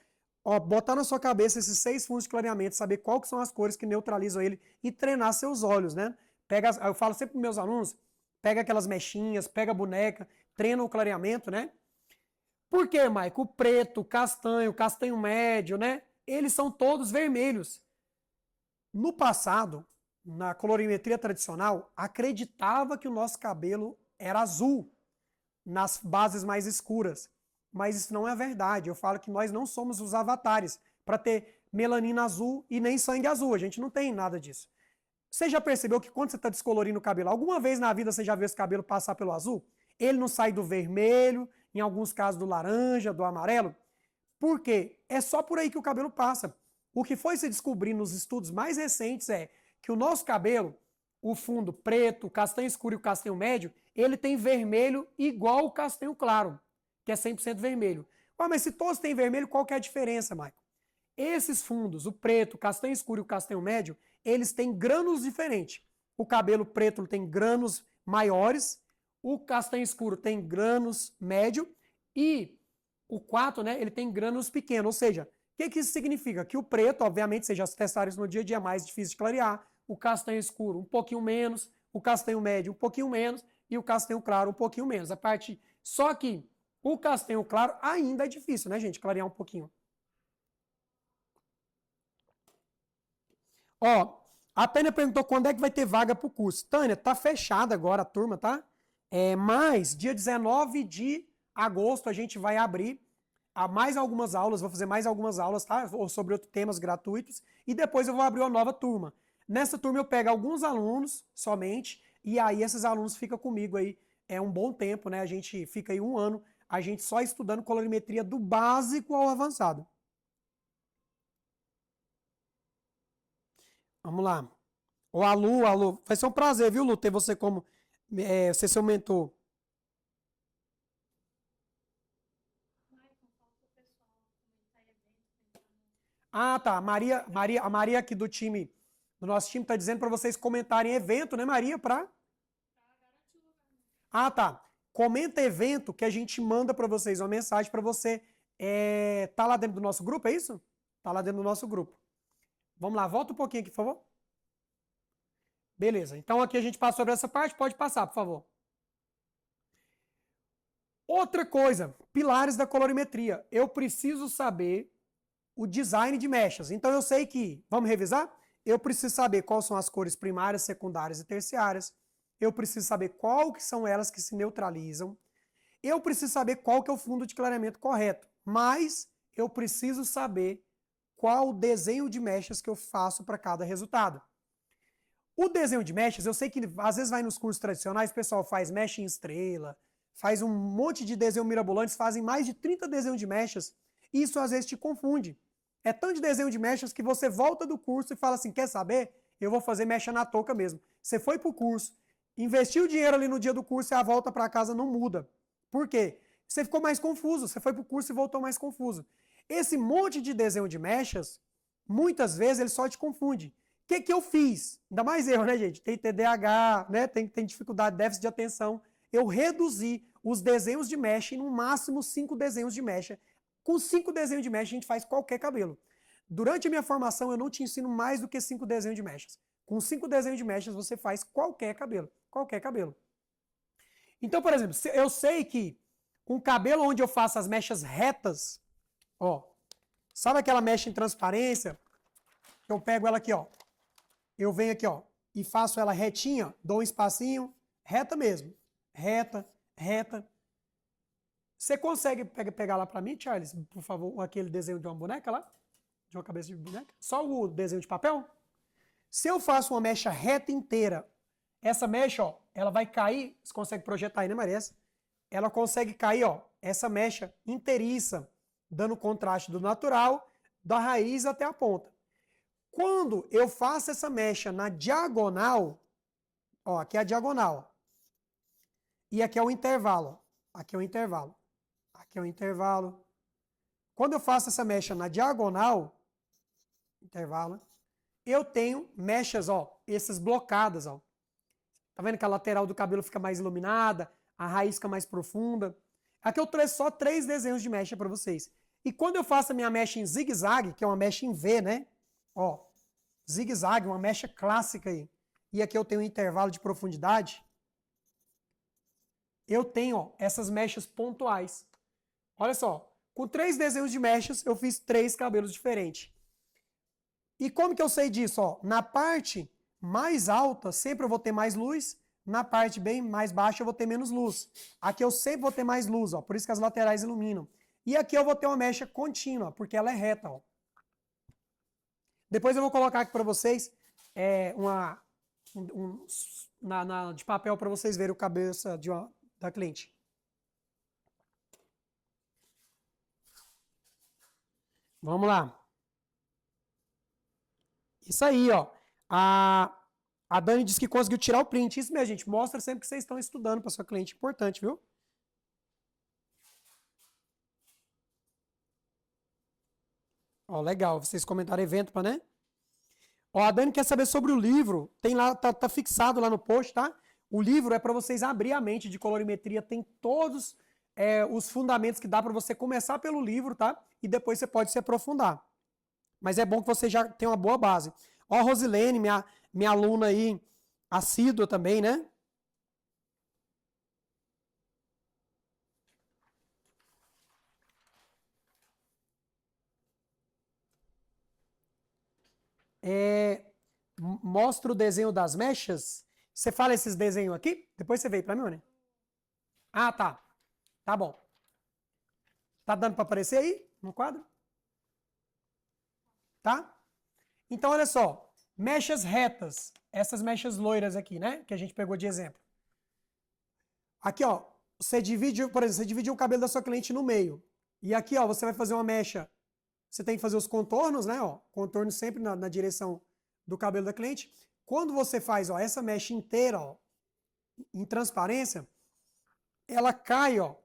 Speaker 1: ó, botar na sua cabeça esses 6 fundos de clareamento, saber qual que são as cores que neutralizam ele e treinar seus olhos, né? Eu falo sempre para meus alunos, pega aquelas mechinhas, pega a boneca, treina o clareamento, né? Por quê, Maico? O preto, o castanho médio, né? Eles são todos vermelhos. No passado, na colorimetria tradicional, acreditava que o nosso cabelo era azul nas bases mais escuras. Mas isso não é verdade. Eu falo que nós não somos os avatares para ter melanina azul e nem sangue azul. A gente não tem nada disso. Você já percebeu que quando você está descolorindo o cabelo, alguma vez na vida você já viu esse cabelo passar pelo azul? Ele não sai do vermelho, em alguns casos do laranja, do amarelo? Por quê? É só por aí que o cabelo passa. O que foi se descobrir nos estudos mais recentes é que o nosso cabelo, o fundo preto, o castanho escuro e o castanho médio, ele tem vermelho igual o castanho claro, que é 100% vermelho. Mas se todos têm vermelho, qual que é a diferença, Michael? Esses fundos, o preto, o castanho escuro e o castanho médio, eles têm grânulos diferentes. O cabelo preto tem grânulos maiores, o castanho escuro tem grânulos médio e o 4, né, ele tem grânulos pequenos. Ou seja, o que isso significa? Que o preto, obviamente, vocês já testaram isso no dia a dia, é mais difícil de clarear. O castanho escuro um pouquinho menos, o castanho médio um pouquinho menos e o castanho claro um pouquinho menos. Só que o castanho claro ainda é difícil, né, gente, clarear um pouquinho. Ó, a Tânia perguntou quando é que vai ter vaga pro curso. Tânia, tá fechada agora a turma, tá? Mas dia 19 de agosto a gente vai abrir mais algumas aulas, vou fazer mais algumas aulas, tá? Sobre outros temas gratuitos e depois eu vou abrir uma nova turma. Nessa turma eu pego alguns alunos somente e aí esses alunos ficam comigo aí um bom tempo, né? A gente fica aí um ano, a gente só estudando colorimetria do básico ao avançado. Vamos lá. Ô, Lu, vai ser um prazer, viu, Lu, ter você como ser seu mentor. Ah, tá. A Maria aqui do nosso time, tá dizendo para vocês comentarem evento, né, Maria? Ah, tá. Comenta evento que a gente manda para vocês uma mensagem para você. Tá lá dentro do nosso grupo, é isso? Tá lá dentro do nosso grupo. Vamos lá, volta um pouquinho aqui, por favor. Beleza. Então aqui a gente passou sobre essa parte, pode passar, por favor. Outra coisa, pilares da colorimetria. Eu preciso saber o design de mechas. Então eu sei que, vamos revisar? Eu preciso saber quais são as cores primárias, secundárias e terciárias. Eu preciso saber qual que são elas que se neutralizam. Eu preciso saber qual que é o fundo de clareamento correto. Mas eu preciso saber qual o desenho de mechas que eu faço para cada resultado. O desenho de mechas, eu sei que às vezes vai nos cursos tradicionais, o pessoal faz mecha em estrela, faz um monte de desenho mirabolantes, fazem mais de 30 desenhos de mechas. Isso às vezes te confunde. É tanto de desenho de mechas que você volta do curso e fala assim, quer saber? Eu vou fazer mecha na touca mesmo. Você foi pro curso, investiu dinheiro ali no dia do curso e a volta para casa não muda. Por quê? Você ficou mais confuso, você foi pro curso e voltou mais confuso. Esse monte de desenho de mechas, muitas vezes ele só te confunde. O que eu fiz? Ainda mais eu, né, gente? Tem TDAH, né? Tem dificuldade, déficit de atenção. Eu reduzi os desenhos de mecha em no máximo 5 desenhos de mecha. Com 5 desenhos de mecha a gente faz qualquer cabelo. Durante a minha formação eu não te ensino mais do que 5 desenhos de mechas. Com 5 desenhos de mechas você faz qualquer cabelo. Qualquer cabelo. Então, por exemplo, eu sei que um cabelo onde eu faço as mechas retas, ó, sabe aquela mecha em transparência? Eu pego ela aqui, ó. Eu venho aqui, ó, e faço ela retinha, dou um espacinho, reta mesmo. Reta, reta. Você consegue pegar lá pra mim, Charles, por favor, aquele desenho de uma boneca lá? De uma cabeça de boneca? Só o desenho de papel? Se eu faço uma mecha reta inteira, essa mecha, ó, ela vai cair, você consegue projetar aí, né, Maria? Ela consegue cair, ó, essa mecha inteiriça, dando contraste do natural, da raiz até a ponta. Quando eu faço essa mecha na diagonal, ó, aqui é a diagonal, e aqui é o intervalo, aqui é o intervalo, aqui é o intervalo. Quando eu faço essa mecha na diagonal, intervalo, eu tenho mechas, ó, essas blocadas, ó. Tá vendo que a lateral do cabelo fica mais iluminada, a raiz fica mais profunda. Aqui eu trouxe só 3 desenhos de mecha para vocês. E quando eu faço a minha mecha em zigue-zague, que é uma mecha em V, né? Ó, zigue-zague, uma mecha clássica aí. E aqui eu tenho um intervalo de profundidade. eu tenho ó, essas mechas pontuais. Olha só, com 3 desenhos de mechas, eu fiz 3 cabelos diferentes. E como que eu sei disso? Ó, na parte mais alta, sempre eu vou ter mais luz, na parte bem mais baixa eu vou ter menos luz. Aqui eu sempre vou ter mais luz, ó, por isso que as laterais iluminam. E aqui eu vou ter uma mecha contínua, porque ela é reta. Ó. Depois eu vou colocar aqui para vocês de papel para vocês verem o cabeça da cliente. Vamos lá. Isso aí, ó. A Dani disse que conseguiu tirar o print. Isso mesmo, gente. Mostra sempre que vocês estão estudando para sua cliente. Importante, viu? Ó, legal. Vocês comentaram evento, né? Ó, a Dani quer saber sobre o livro. Tem lá, tá fixado lá no post, tá? O livro é para vocês abrir a mente de colorimetria. Tem todos os fundamentos que dá para você começar pelo livro, tá? E depois você pode se aprofundar. Mas é bom que você já tenha uma boa base. Ó, a Rosilene, minha aluna aí, assídua também, né? Mostra o desenho das mechas. Você fala esses desenhos aqui? Depois você veio para mim, né? Ah, tá. Tá bom. Tá dando para aparecer aí no quadro? Tá? Então, olha só. Mechas retas. Essas mechas loiras aqui, né? Que a gente pegou de exemplo. Aqui, ó. Você divide, por exemplo, você dividiu o cabelo da sua cliente no meio. E aqui, ó, você vai fazer uma mecha. Você tem que fazer os contornos, né? Ó, contorno sempre na direção do cabelo da cliente. Quando você faz, ó, essa mecha inteira, ó, em transparência, ela cai, ó,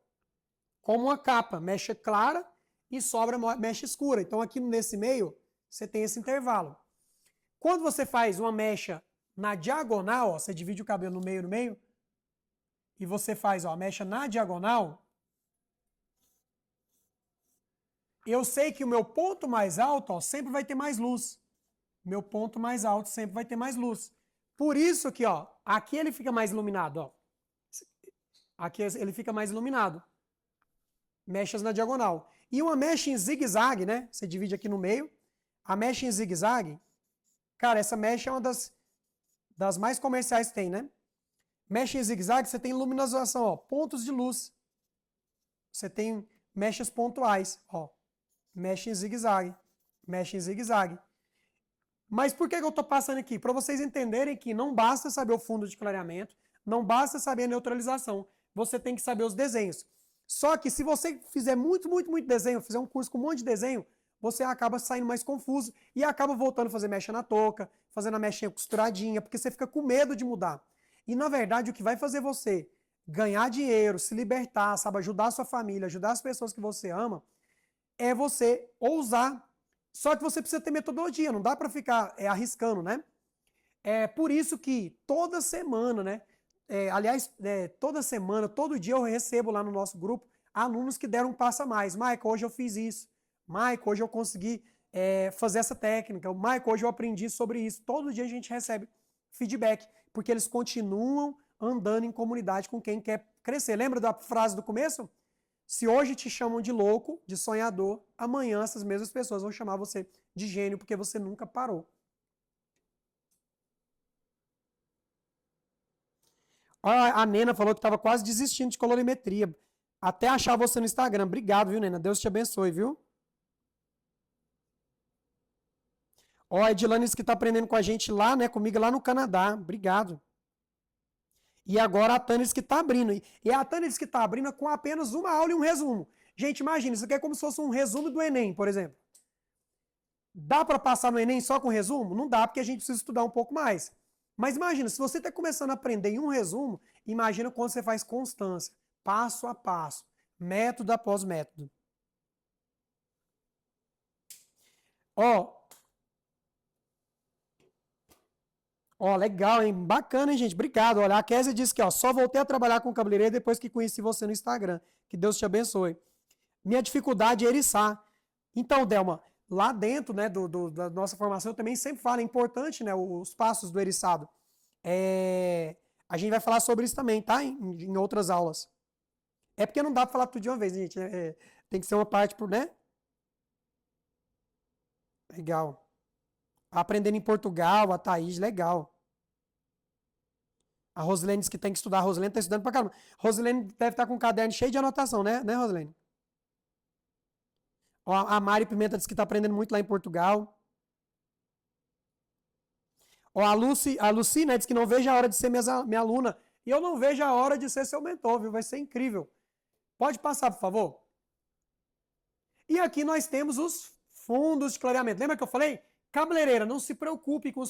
Speaker 1: como uma capa, mecha clara e sobra mecha escura. Então aqui nesse meio, você tem esse intervalo. Quando você faz uma mecha na diagonal, ó, você divide o cabelo no meio, e você faz ó, a mecha na diagonal, eu sei que o meu ponto mais alto ó, sempre vai ter mais luz. Meu ponto mais alto sempre vai ter mais luz. Por isso que, ó, aqui ele fica mais iluminado, ó. Aqui ele fica mais iluminado. Mechas na diagonal. E uma mecha em zigue-zague, né? Você divide aqui no meio. A mecha em zigue-zague, cara, essa mecha é uma das mais comerciais que tem, né? Mecha em zigue-zague, você tem luminização, ó, pontos de luz. Você tem mechas pontuais, ó. Mecha em zigue-zague. Mecha em zigue-zague. Mas por que eu estou passando aqui? Para vocês entenderem que não basta saber o fundo de clareamento, não basta saber a neutralização, você tem que saber os desenhos. Só que se você fizer muito desenho, fizer um curso com um monte de desenho, você acaba saindo mais confuso e acaba voltando a fazer mecha na touca, fazendo a mechinha costuradinha, porque você fica com medo de mudar. E na verdade o que vai fazer você ganhar dinheiro, se libertar, sabe, ajudar a sua família, ajudar as pessoas que você ama, é você ousar. Só que você precisa ter metodologia, não dá para ficar arriscando, né? É por isso que toda semana, né? Toda semana, todo dia eu recebo lá no nosso grupo alunos que deram um passo a mais. Michael, hoje eu fiz isso. Michael, hoje eu consegui fazer essa técnica. Michael, hoje eu aprendi sobre isso. Todo dia a gente recebe feedback, porque eles continuam andando em comunidade com quem quer crescer. Lembra da frase do começo? Se hoje te chamam de louco, de sonhador, amanhã essas mesmas pessoas vão chamar você de gênio, porque você nunca parou. A Nena falou que estava quase desistindo de colorimetria. Até achar você no Instagram. Obrigado, viu, Nena? Deus te abençoe, viu? Ó, a Edilanes que está aprendendo com a gente lá, né? Comigo lá no Canadá. Obrigado. E agora a Tânis que está abrindo. E a Tânis que está abrindo com apenas uma aula e um resumo. Gente, imagina, isso aqui é como se fosse um resumo do Enem, por exemplo. Dá para passar no Enem só com resumo? Não dá, porque a gente precisa estudar um pouco mais. Mas imagina, se você está começando a aprender em um resumo, imagina quando você faz constância, passo a passo, método após método. Ó, legal, hein? Bacana, hein, gente? Obrigado. Olha, a Kézia disse que ó, só voltei a trabalhar com cabeleireiro depois que conheci você no Instagram. Que Deus te abençoe. Minha dificuldade é eriçar. Então, Delma, lá dentro né, da nossa formação, eu também sempre falo, é importante né, os passos do eriçado. A gente vai falar sobre isso também, tá? Em outras aulas. É porque não dá pra falar tudo de uma vez, gente. Tem que ser uma parte por, né? Legal. Aprendendo em Portugal, a Thaís, legal. A Rosilene disse que tem que estudar. A Rosilene tá estudando pra caramba. Rosilene deve estar com um caderno cheio de anotação, né, Rosilene? Ó, a Mari Pimenta disse que tá aprendendo muito lá em Portugal. Ó, a Lucy, né, disse que não vejo a hora de ser minha aluna. E eu não vejo a hora de ser seu mentor, viu? Vai ser incrível. Pode passar, por favor? E aqui nós temos os fundos de clareamento. Lembra que eu falei? Cabeleireira, não se preocupe com,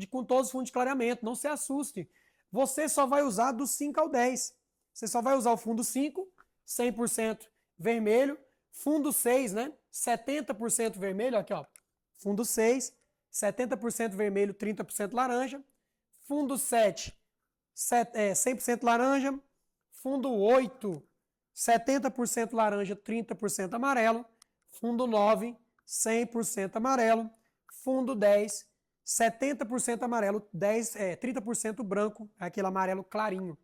Speaker 1: com todos os fundos de clareamento, não se assuste. Você só vai usar do 5 ao 10. Você só vai usar o fundo 5, 100% vermelho. Fundo 6, né? 70% vermelho, aqui ó. Fundo 6, 70% vermelho, 30% laranja. Fundo 7, 100% laranja. Fundo 8, 70% laranja, 30% amarelo. Fundo 9, 100% amarelo. Fundo 10, 70% amarelo, 30% branco, aquele amarelo clarinho.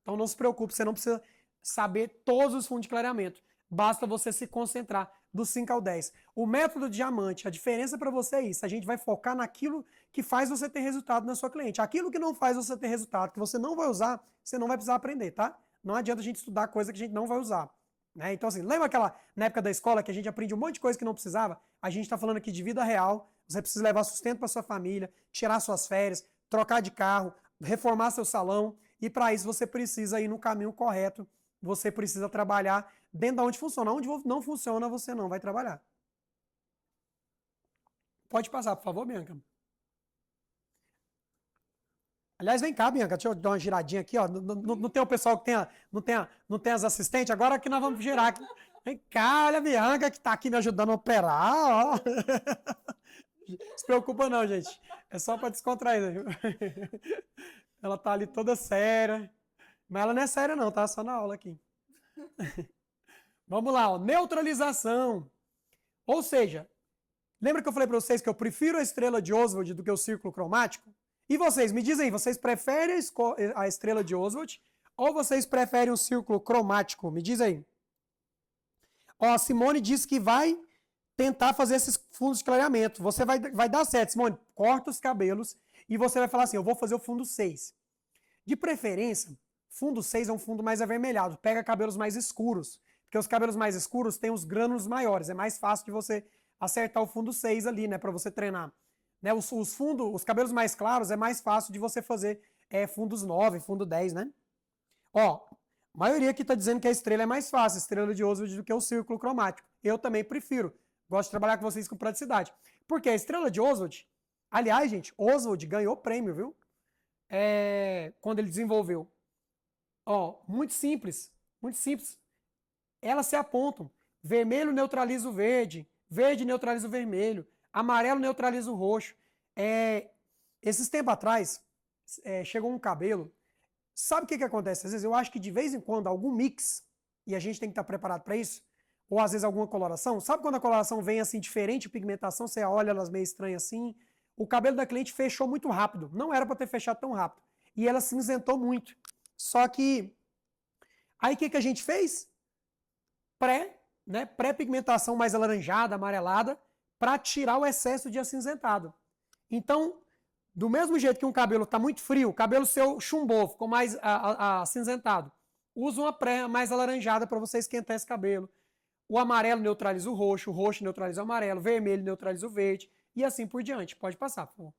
Speaker 1: Então não se preocupe, você não precisa saber todos os fundos de clareamento. Basta você se concentrar do 5 ao 10. O método diamante, a diferença para você é isso. A gente vai focar naquilo que faz você ter resultado na sua cliente. Aquilo que não faz você ter resultado, que você não vai usar, você não vai precisar aprender, tá? Não adianta a gente estudar coisa que a gente não vai usar. Né? Então, assim, lembra na época da escola que a gente aprende um monte de coisa que não precisava? A gente está falando aqui de vida real. Você precisa levar sustento para sua família, tirar suas férias, trocar de carro, reformar seu salão. E para isso você precisa ir no caminho correto. Você precisa trabalhar dentro de onde funciona. Onde não funciona, você não vai trabalhar. Pode passar, por favor, Bianca. Aliás, vem cá, Bianca, deixa eu dar uma giradinha aqui, ó. Não tem o pessoal que não tem as assistentes, agora que nós vamos girar aqui. Vem cá, olha a Bianca que tá aqui me ajudando a operar, ó. Não se preocupa não, gente. É só para descontrair. Ela tá ali toda séria. Mas ela não é séria não, tá? Só na aula aqui. Vamos lá, ó. Neutralização. Ou seja, lembra que eu falei para vocês que eu prefiro a estrela de Oswald do que o círculo cromático? E vocês, me dizem aí, vocês preferem a estrela de Oswald ou vocês preferem o círculo cromático? Me diz aí. Ó, a Simone disse que vai tentar fazer esses fundos de clareamento. Você vai dar certo, Simone. Corta os cabelos e você vai falar assim, eu vou fazer o fundo 6. De preferência, fundo 6 é um fundo mais avermelhado. Pega cabelos mais escuros. Porque os cabelos mais escuros têm os grânulos maiores. É mais fácil de você acertar o fundo 6 ali, né? Para você treinar. Né, os cabelos mais claros é mais fácil de você fazer fundos 9, fundo 10, né? Ó, a maioria aqui está dizendo que a estrela é mais fácil, a estrela de Oswald, do que o círculo cromático. Eu também prefiro. Gosto de trabalhar com vocês com praticidade. Porque a estrela de Oswald, aliás, gente, Oswald ganhou prêmio, viu? Quando ele desenvolveu. Ó, muito simples, muito simples. Elas se apontam. Vermelho neutraliza o verde, verde neutraliza o vermelho, amarelo neutraliza o roxo. Esses tempos atrás, chegou um cabelo. Sabe o que acontece? Às vezes eu acho que de vez em quando algum mix, e a gente tem que estar preparado para isso, ou às vezes alguma coloração. Sabe quando a coloração vem assim, diferente de pigmentação, você olha elas meio estranhas assim? O cabelo da cliente fechou muito rápido. Não era para ter fechado tão rápido. E ela cinzentou muito. Só que, aí o que a gente fez? Pré-pigmentação mais alaranjada, amarelada, para tirar o excesso de acinzentado. Então, do mesmo jeito que um cabelo está muito frio, o cabelo seu chumbou, ficou mais acinzentado, usa uma pré mais alaranjada para você esquentar esse cabelo. O amarelo neutraliza o roxo neutraliza o amarelo, o vermelho neutraliza o verde, e assim por diante. Pode passar, por favor.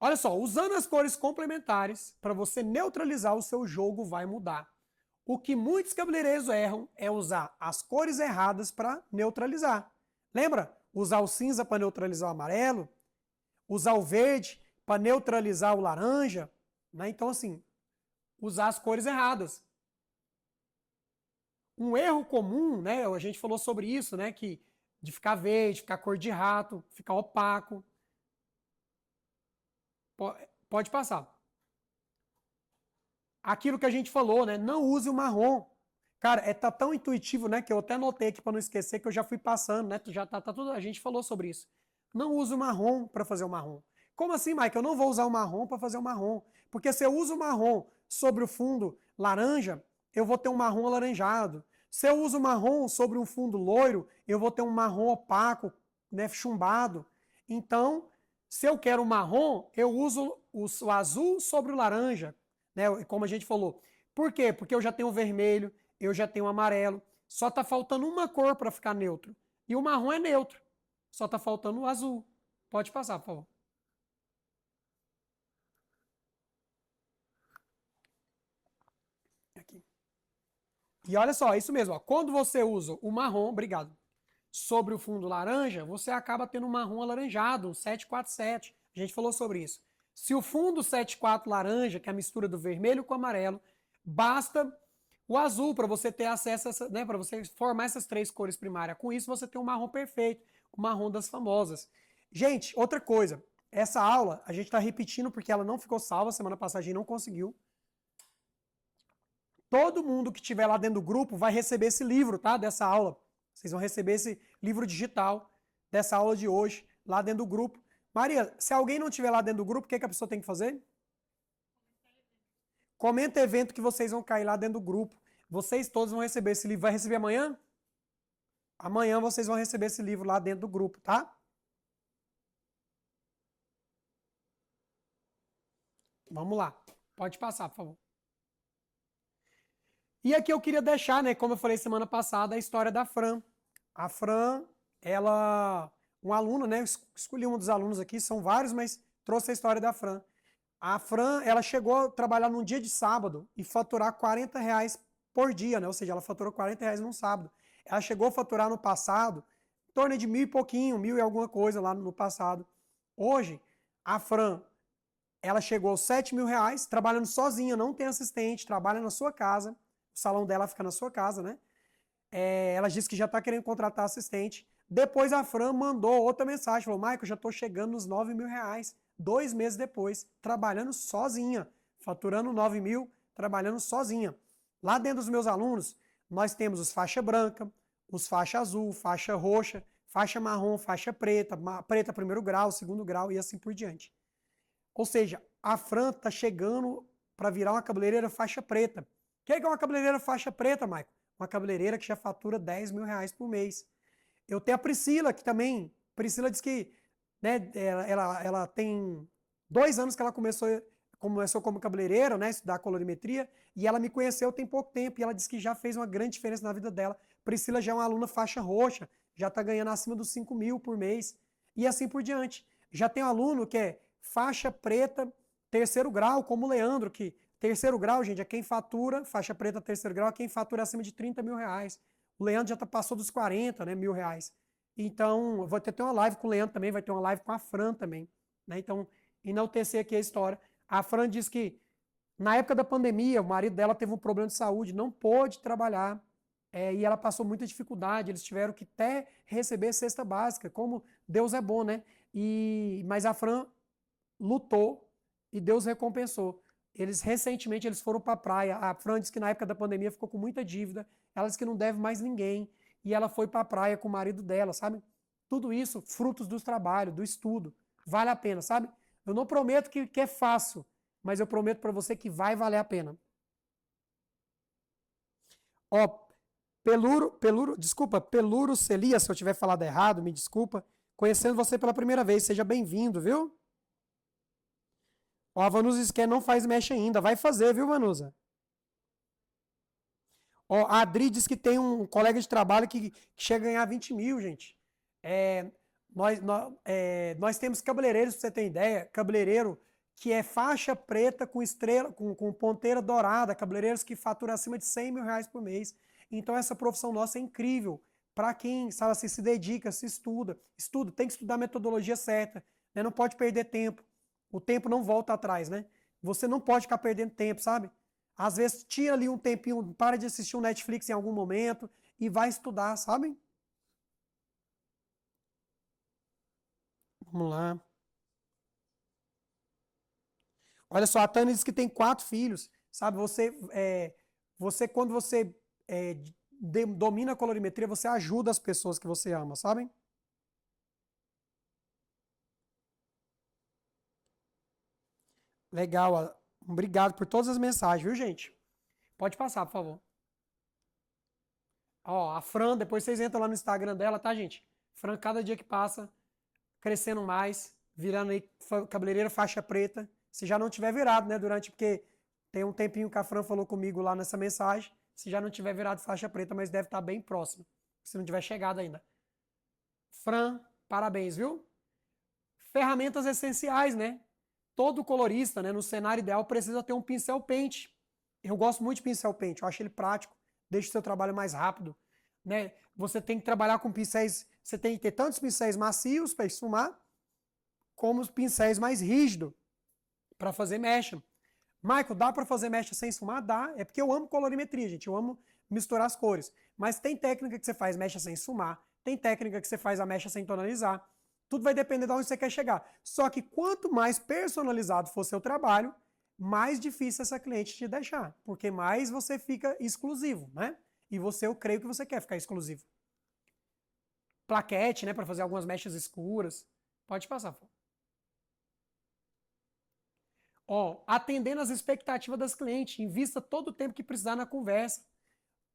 Speaker 1: Olha só, usando as cores complementares, para você neutralizar, o seu jogo vai mudar. O que muitos cabeleireiros erram é usar as cores erradas para neutralizar. Lembra? Usar o cinza para neutralizar o amarelo, usar o verde para neutralizar o laranja, né? Então, assim, usar as cores erradas. Um erro comum, né? A gente falou sobre isso, né? Que de ficar verde, ficar cor de rato, ficar opaco. Pode passar. Aquilo que a gente falou, né? Não use o marrom. Cara, tá tão intuitivo, né? Que eu até anotei aqui para não esquecer que eu já fui passando, né? Já tá tudo. A gente falou sobre isso. Não use o marrom para fazer o marrom. Como assim, Mike? Eu não vou usar o marrom para fazer o marrom. Porque se eu uso o marrom sobre o fundo laranja, eu vou ter um marrom alaranjado. Se eu uso marrom sobre um fundo loiro, eu vou ter um marrom opaco, né, chumbado. Então, se eu quero marrom, eu uso o azul sobre o laranja, né, como a gente falou. Por quê? Porque eu já tenho o vermelho, eu já tenho o amarelo. Só está faltando uma cor para ficar neutro. E o marrom é neutro. Só está faltando o azul. Pode passar, por favor. Aqui. E olha só, é isso mesmo. Ó. Quando você usa o marrom, obrigado, sobre o fundo laranja, você acaba tendo um marrom alaranjado, um 747. A gente falou sobre isso. Se o fundo 74 laranja, que é a mistura do vermelho com o amarelo, basta o azul para você ter acesso a né, para você formar essas três cores primárias. Com isso você tem um marrom perfeito, o marrom das famosas. Gente, outra coisa, essa aula a gente está repetindo porque ela não ficou salva, semana passada a gente não conseguiu. Todo mundo que estiver lá dentro do grupo vai receber esse livro, tá? Dessa aula. Vocês vão receber esse livro digital dessa aula de hoje, lá dentro do grupo. Maria, se alguém não estiver lá dentro do grupo, o que, que a pessoa tem que fazer? Comenta evento que vocês vão cair lá dentro do grupo. Vocês todos vão receber esse livro. Vai receber amanhã? Amanhã vocês vão receber esse livro lá dentro do grupo, tá? Vamos lá. Pode passar, por favor. E aqui eu queria deixar, né, como eu falei semana passada, a história da Fran. A Fran, ela, um aluno, né, eu escolhi um dos alunos aqui, são vários, mas trouxe a história da Fran. A Fran, ela chegou a trabalhar num dia de sábado e faturar R$ 40 por dia, né? Ou seja, ela faturou R$ 40 num sábado. Ela chegou a faturar no passado em torno de 1.000 e pouquinho, 1.000 e alguma coisa lá no passado. Hoje, a Fran, ela chegou aos R$ 7.000 trabalhando sozinha, não tem assistente, trabalha na sua casa. O salão dela fica na sua casa, né? Ela disse que já está querendo contratar assistente. Depois a Fran mandou outra mensagem, falou, Michael, já estou chegando nos R$ 9.000. 2 meses depois, trabalhando sozinha, faturando 9.000, trabalhando sozinha. Lá dentro dos meus alunos, nós temos os faixa branca, os faixa azul, faixa roxa, faixa marrom, faixa preta, preta primeiro grau, segundo grau e assim por diante. Ou seja, a Fran está chegando para virar uma cabeleireira faixa preta. O que é uma cabeleireira faixa preta, Michael? Uma cabeleireira que já fatura R$ 10.000 por mês. Eu tenho a Priscila, que também, Priscila diz que, né, ela tem 2 anos que ela começou como cabeleireira, né, estudar colorimetria, e ela me conheceu tem pouco tempo, e ela disse que já fez uma grande diferença na vida dela. Priscila já é uma aluna faixa roxa, já está ganhando acima dos 5.000 por mês, e assim por diante. Já tem um aluno que é faixa preta, terceiro grau, como o Leandro, que terceiro grau, gente, é quem fatura, faixa preta, terceiro grau, é quem fatura acima de R$ 30.000. O Leandro já passou dos 40, né, R$ 1.000. Então, vou ter uma live com o Leandro também, vai ter uma live com a Fran também. Né? Então, enaltecer aqui a história. A Fran diz que na época da pandemia, o marido dela teve um problema de saúde, não pôde trabalhar, e ela passou muita dificuldade, eles tiveram que até receber cesta básica, como Deus é bom, né? Mas a Fran lutou e Deus recompensou. Recentemente eles foram para a praia. A Fran disse que na época da pandemia ficou com muita dívida. Ela disse que não deve mais ninguém. E ela foi para a praia com o marido dela, sabe? Tudo isso, frutos do trabalho, do estudo. Vale a pena, sabe? Eu não prometo que é fácil, mas eu prometo para você que vai valer a pena. Ó, Peluro Celia, se eu tiver falado errado, me desculpa. Conhecendo você pela primeira vez, seja bem-vindo, viu? Ó, a Vanusa diz que não faz mexe ainda. Vai fazer, viu, Vanusa? Ó, a Adri diz que tem um colega de trabalho que chega a ganhar 20 mil, gente. Nós temos cabeleireiros, pra você ter ideia, cabeleireiro que é faixa preta com estrela, com ponteira dourada, cabeleireiros que faturam acima de R$ 100.000 por mês. Então essa profissão nossa é incrível. Para quem, sabe assim, se dedica, se estuda, tem que estudar a metodologia certa, né? Não pode perder tempo. O tempo não volta atrás, né? Você não pode ficar perdendo tempo, sabe? Às vezes tira ali um tempinho, para de assistir um Netflix em algum momento e vai estudar, sabe? Vamos lá. Olha só, a Tânia diz que tem 4 filhos, sabe? Quando você domina a colorimetria, você ajuda as pessoas que você ama, sabe? Legal. Obrigado por todas as mensagens, viu, gente? Pode passar, por favor. Ó, a Fran, depois vocês entram lá no Instagram dela, tá, gente? Fran, cada dia que passa, crescendo mais, virando aí cabeleireira faixa preta. Se já não tiver virado, né, porque tem um tempinho que a Fran falou comigo lá nessa mensagem, se já não tiver virado faixa preta, mas deve estar bem próximo, se não tiver chegado ainda. Fran, parabéns, viu? Ferramentas essenciais, né? Todo colorista, né, no cenário ideal, precisa ter um pincel pente. Eu gosto muito de pincel pente, eu acho ele prático, deixa o seu trabalho mais rápido, né? Você tem que trabalhar com pincéis, você tem que ter tantos pincéis macios para esfumar, como os pincéis mais rígidos para fazer mecha. Michael, dá para fazer mecha sem esfumar? Dá, é porque eu amo colorimetria, gente, eu amo misturar as cores. Mas tem técnica que você faz mecha sem esfumar, tem técnica que você faz a mecha sem tonalizar. Tudo vai depender de onde você quer chegar. Só que quanto mais personalizado for seu trabalho, mais difícil essa cliente te deixar, porque mais você fica exclusivo, né? E você, eu creio que você quer ficar exclusivo. Plaquete, né, para fazer algumas mechas escuras. Pode passar, por favor. Ó, atendendo às expectativas das clientes, invista todo o tempo que precisar na conversa.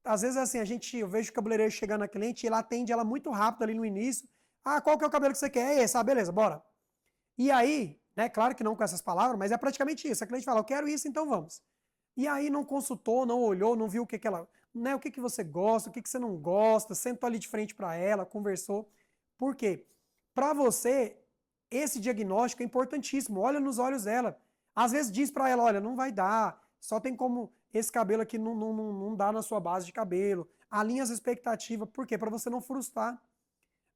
Speaker 1: Às vezes, assim, eu vejo o cabeleireiro chegando na cliente e ele atende ela muito rápido ali no início. Ah, qual que é o cabelo que você quer? É esse, ah, beleza, bora. E aí, né, claro que não com essas palavras, mas é praticamente isso. A cliente fala, eu quero isso, então vamos. E aí não consultou, não olhou, não viu o que ela, né, o que você gosta, o que você não gosta, sentou ali de frente para ela, conversou. Por quê? Para você, esse diagnóstico é importantíssimo. Olha nos olhos dela. Às vezes diz para ela, olha, não vai dar, só tem como esse cabelo aqui não dá na sua base de cabelo. Alinha as expectativas. Por quê? Para você não frustrar.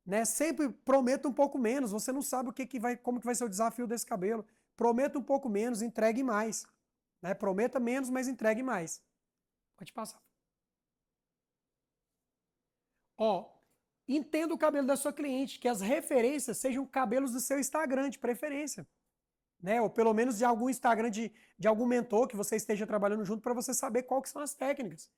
Speaker 1: Né? Sempre prometa um pouco menos. Você não sabe como que vai ser o desafio desse cabelo. Prometa um pouco menos, entregue mais. Né? Prometa menos, mas entregue mais. Pode passar. Ó, entenda o cabelo da sua cliente, que as referências sejam cabelos do seu Instagram, de preferência. Né? Ou pelo menos de algum Instagram de algum mentor que você esteja trabalhando junto para você saber qual que são as técnicas.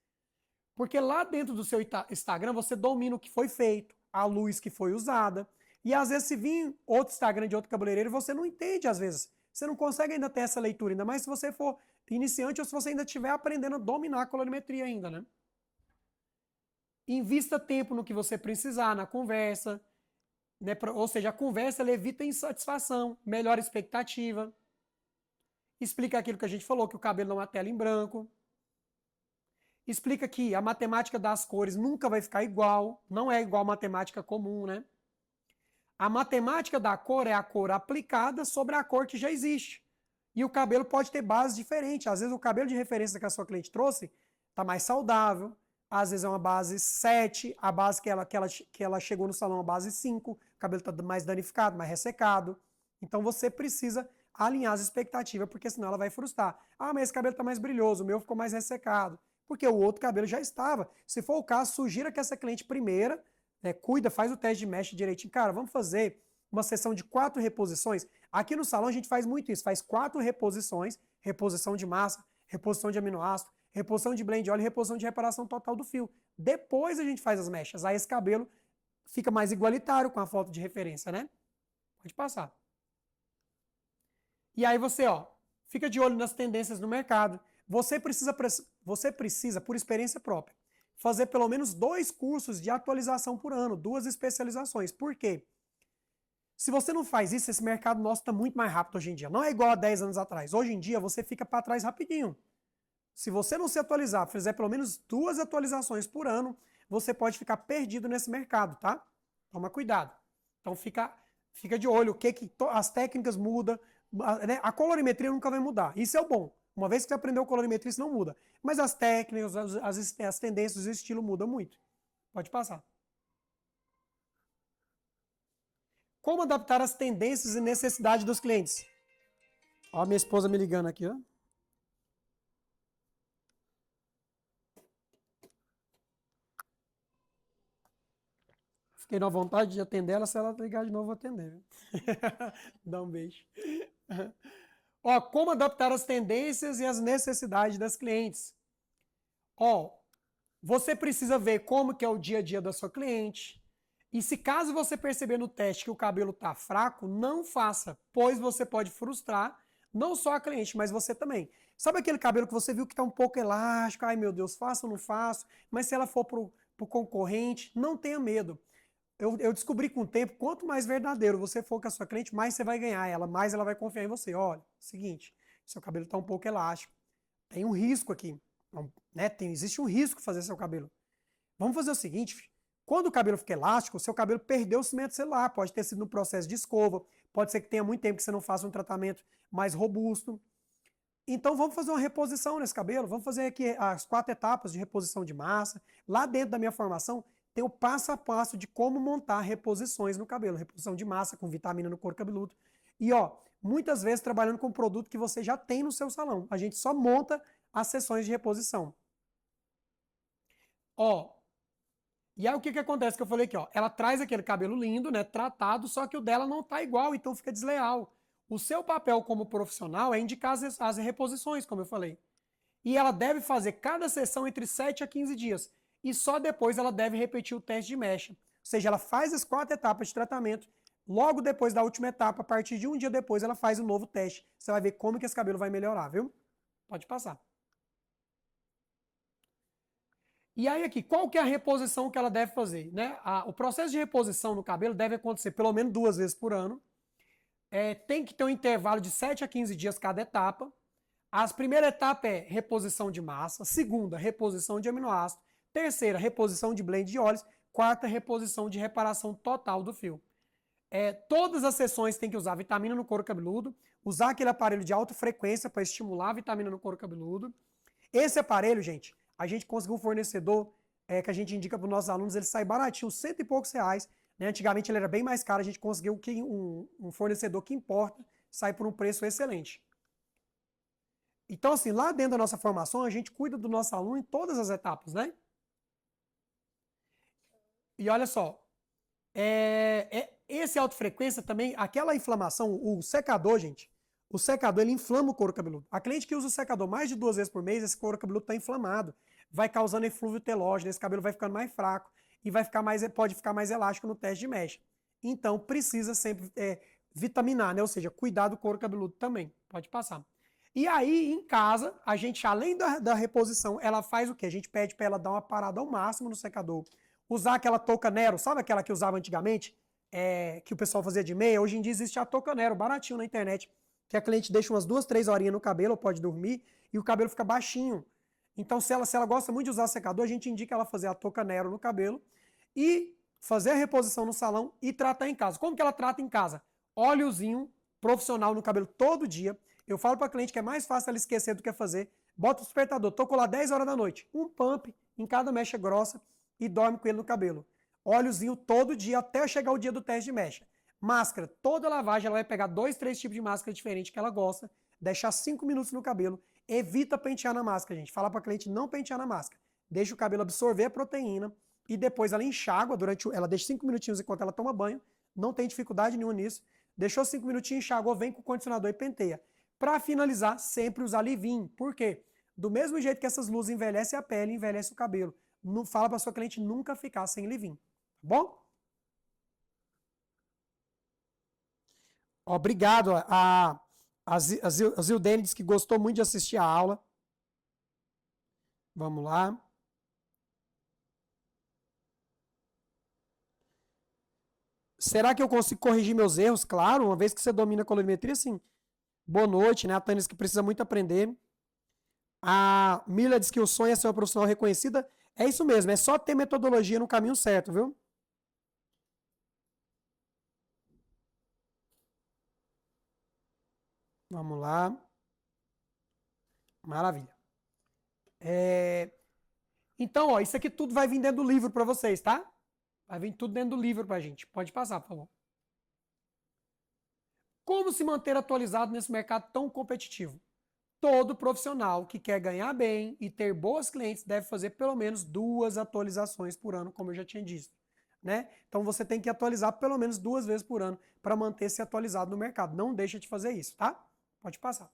Speaker 1: Porque lá dentro do seu Instagram você domina o que foi feito, a luz que foi usada. E às vezes se vir outro Instagram de outro cabeleireiro, você não entende às vezes. Você não consegue ainda ter essa leitura, ainda mais se você for iniciante ou se você ainda estiver aprendendo a dominar a colorimetria ainda, né? Invista tempo no que você precisar, na conversa, né? Ou seja, a conversa ela evita insatisfação, melhora a expectativa, explica aquilo que a gente falou, que o cabelo não é uma tela em branco, explica que a matemática das cores nunca vai ficar igual, não é igual a matemática comum, né? A matemática da cor é a cor aplicada sobre a cor que já existe. E o cabelo pode ter bases diferentes. Às vezes o cabelo de referência que a sua cliente trouxe está mais saudável, às vezes é uma base 7, a base que ela chegou no salão é uma base 5, o cabelo está mais danificado, mais ressecado. Então você precisa alinhar as expectativas, porque senão ela vai frustrar. Ah, mas esse cabelo está mais brilhoso, o meu ficou mais ressecado. Porque o outro cabelo já estava. Se for o caso, sugira que essa cliente primeira, cuida, faz o teste de mecha direitinho. Cara, vamos fazer uma sessão de 4 reposições. Aqui no salão a gente faz muito isso, faz 4 reposições, reposição de massa, reposição de aminoácido, reposição de blend de óleo e reposição de reparação total do fio. Depois a gente faz as mechas. Aí esse cabelo fica mais igualitário com a foto de referência, né? Pode passar. E aí você, ó, fica de olho nas tendências no mercado. Você precisa, por experiência própria, fazer pelo menos 2 cursos de atualização por ano, 2 especializações. Por quê? Se você não faz isso, esse mercado nosso está muito mais rápido hoje em dia. Não é igual a 10 anos atrás. Hoje em dia você fica para trás rapidinho. Se você não se atualizar, fizer pelo menos 2 atualizações por ano, você pode ficar perdido nesse mercado, tá? Toma cuidado. Então fica de olho, as técnicas mudam, a colorimetria nunca vai mudar. Isso é o bom. Uma vez que você aprendeu colorimetria, isso não muda. Mas as técnicas, as tendências, o estilo mudam muito. Pode passar. Como adaptar as tendências e necessidades dos clientes? Ó, minha esposa me ligando aqui, ó. Fiquei na vontade de atender ela, se ela ligar de novo, eu vou atender. Dá um beijo. Ó, como adaptar as tendências e as necessidades das clientes? Ó, você precisa ver como que é o dia a dia da sua cliente. E se caso você perceber no teste que o cabelo está fraco, não faça, pois você pode frustrar Não só a cliente, mas você também. Sabe aquele cabelo que você viu que está um pouco elástico? Ai, meu Deus, faço ou não faço? Mas se ela for para o concorrente, não tenha medo. Eu descobri com o tempo, quanto mais verdadeiro você for com a sua cliente, mais você vai ganhar ela, mais ela vai confiar em você. Olha, seguinte, seu cabelo está um pouco elástico. Tem um risco aqui, né? Existe um risco fazer seu cabelo. Vamos fazer o seguinte, quando o cabelo fica elástico, o seu cabelo perdeu o cimento celular, pode ter sido no processo de escova, pode ser que tenha muito tempo que você não faça um tratamento mais robusto. Então vamos fazer uma reposição nesse cabelo, vamos fazer aqui as 4 etapas de reposição de massa. Lá dentro da minha formação tem o passo a passo de como montar reposições no cabelo, reposição de massa com vitamina no couro cabeludo. E ó, muitas vezes trabalhando com um produto que você já tem no seu salão, a gente só monta as sessões de reposição. Ó, e aí o que acontece que eu falei aqui, ó, ela traz aquele cabelo lindo, né, tratado, só que o dela não tá igual, então fica desleal. O seu papel como profissional é indicar as reposições, como eu falei. E ela deve fazer cada sessão entre 7 a 15 dias. E só depois ela deve repetir o teste de mecha. Ou seja, ela faz as 4 etapas de tratamento, logo depois da última etapa, a partir de um dia depois, ela faz um novo teste. Você vai ver como que esse cabelo vai melhorar, viu? Pode passar. E aí aqui, qual que é a reposição que ela deve fazer? Né? O processo de reposição no cabelo deve acontecer pelo menos 2 vezes por ano. Tem que ter um intervalo de 7 a 15 dias cada etapa. A primeira etapa é reposição de massa, segunda, reposição de aminoácido, terceira, reposição de blend de óleos, quarta, reposição de reparação total do fio. Todas as sessões tem que usar vitamina no couro cabeludo, usar aquele aparelho de alta frequência para estimular a vitamina no couro cabeludo. Esse aparelho, gente, a gente conseguiu um fornecedor que a gente indica para os nossos alunos, ele sai baratinho, R$100 e poucos. Né? Antigamente ele era bem mais caro, a gente conseguiu um fornecedor que importa, sai por um preço excelente. Então, assim, lá dentro da nossa formação, a gente cuida do nosso aluno em todas as etapas, né? E olha só, esse alta frequência também, aquela inflamação, o secador, gente, o secador, ele inflama o couro cabeludo. A cliente que usa o secador mais de 2 vezes por mês, esse couro cabeludo está inflamado, vai causando eflúvio telógeno, esse cabelo vai ficando mais fraco e pode ficar mais elástico no teste de mecha. Então, precisa sempre vitaminar, né? Ou seja, cuidar do couro cabeludo também. Pode passar. E aí, em casa, a gente, além da reposição, ela faz o quê? A gente pede para ela dar uma parada ao máximo no secador, usar aquela touca Nero, sabe aquela que usava antigamente? Que o pessoal fazia de meia? Hoje em dia existe a touca Nero, baratinho na internet, que a cliente deixa umas 2, 3 horinhas no cabelo, ou pode dormir, e o cabelo fica baixinho. Então, se ela gosta muito de usar secador, a gente indica ela fazer a touca Nero no cabelo e fazer a reposição no salão e tratar em casa. Como que ela trata em casa? Óleozinho profissional no cabelo todo dia. Eu falo para a cliente que é mais fácil ela esquecer do que fazer. Bota o despertador, tocou lá 10 horas da noite, um pump em cada mecha grossa e dorme com ele no cabelo. Óleozinho todo dia até chegar o dia do teste de mecha. Máscara, toda lavagem ela vai pegar 2, 3 tipos de máscara diferentes que ela gosta, deixar 5 minutos no cabelo, evita pentear na máscara, gente. Fala para a cliente não pentear na máscara. Deixa o cabelo absorver a proteína e depois ela enxágua, ela deixa 5 minutinhos enquanto ela toma banho, não tem dificuldade nenhuma nisso. Deixou 5 minutinhos, enxágua, vem com o condicionador e penteia. Para finalizar, sempre usar leave-in. Por quê? Do mesmo jeito que essas luzes envelhecem a pele, envelhece o cabelo. Não fala para sua cliente nunca ficar sem leave-in. Tá bom? Obrigado. A Zildene disse que gostou muito de assistir a aula. Vamos lá. Será que eu consigo corrigir meus erros? Claro, uma vez que você domina a colorimetria, sim. Boa noite, né? A Tânia diz que precisa muito aprender. A Mila diz que o sonho é ser uma profissional reconhecida. É isso mesmo, é só ter metodologia no caminho certo, viu? Vamos lá. Maravilha. Então, ó, isso aqui tudo vai vir dentro do livro para vocês, tá? Vai vir tudo dentro do livro pra gente. Pode passar, por favor. Como se manter atualizado nesse mercado tão competitivo? Todo profissional que quer ganhar bem e ter boas clientes deve fazer pelo menos 2 atualizações por ano, como eu já tinha dito. Né? Então você tem que atualizar pelo menos 2 vezes por ano para manter-se atualizado no mercado. Não deixa de fazer isso, tá? Pode passar.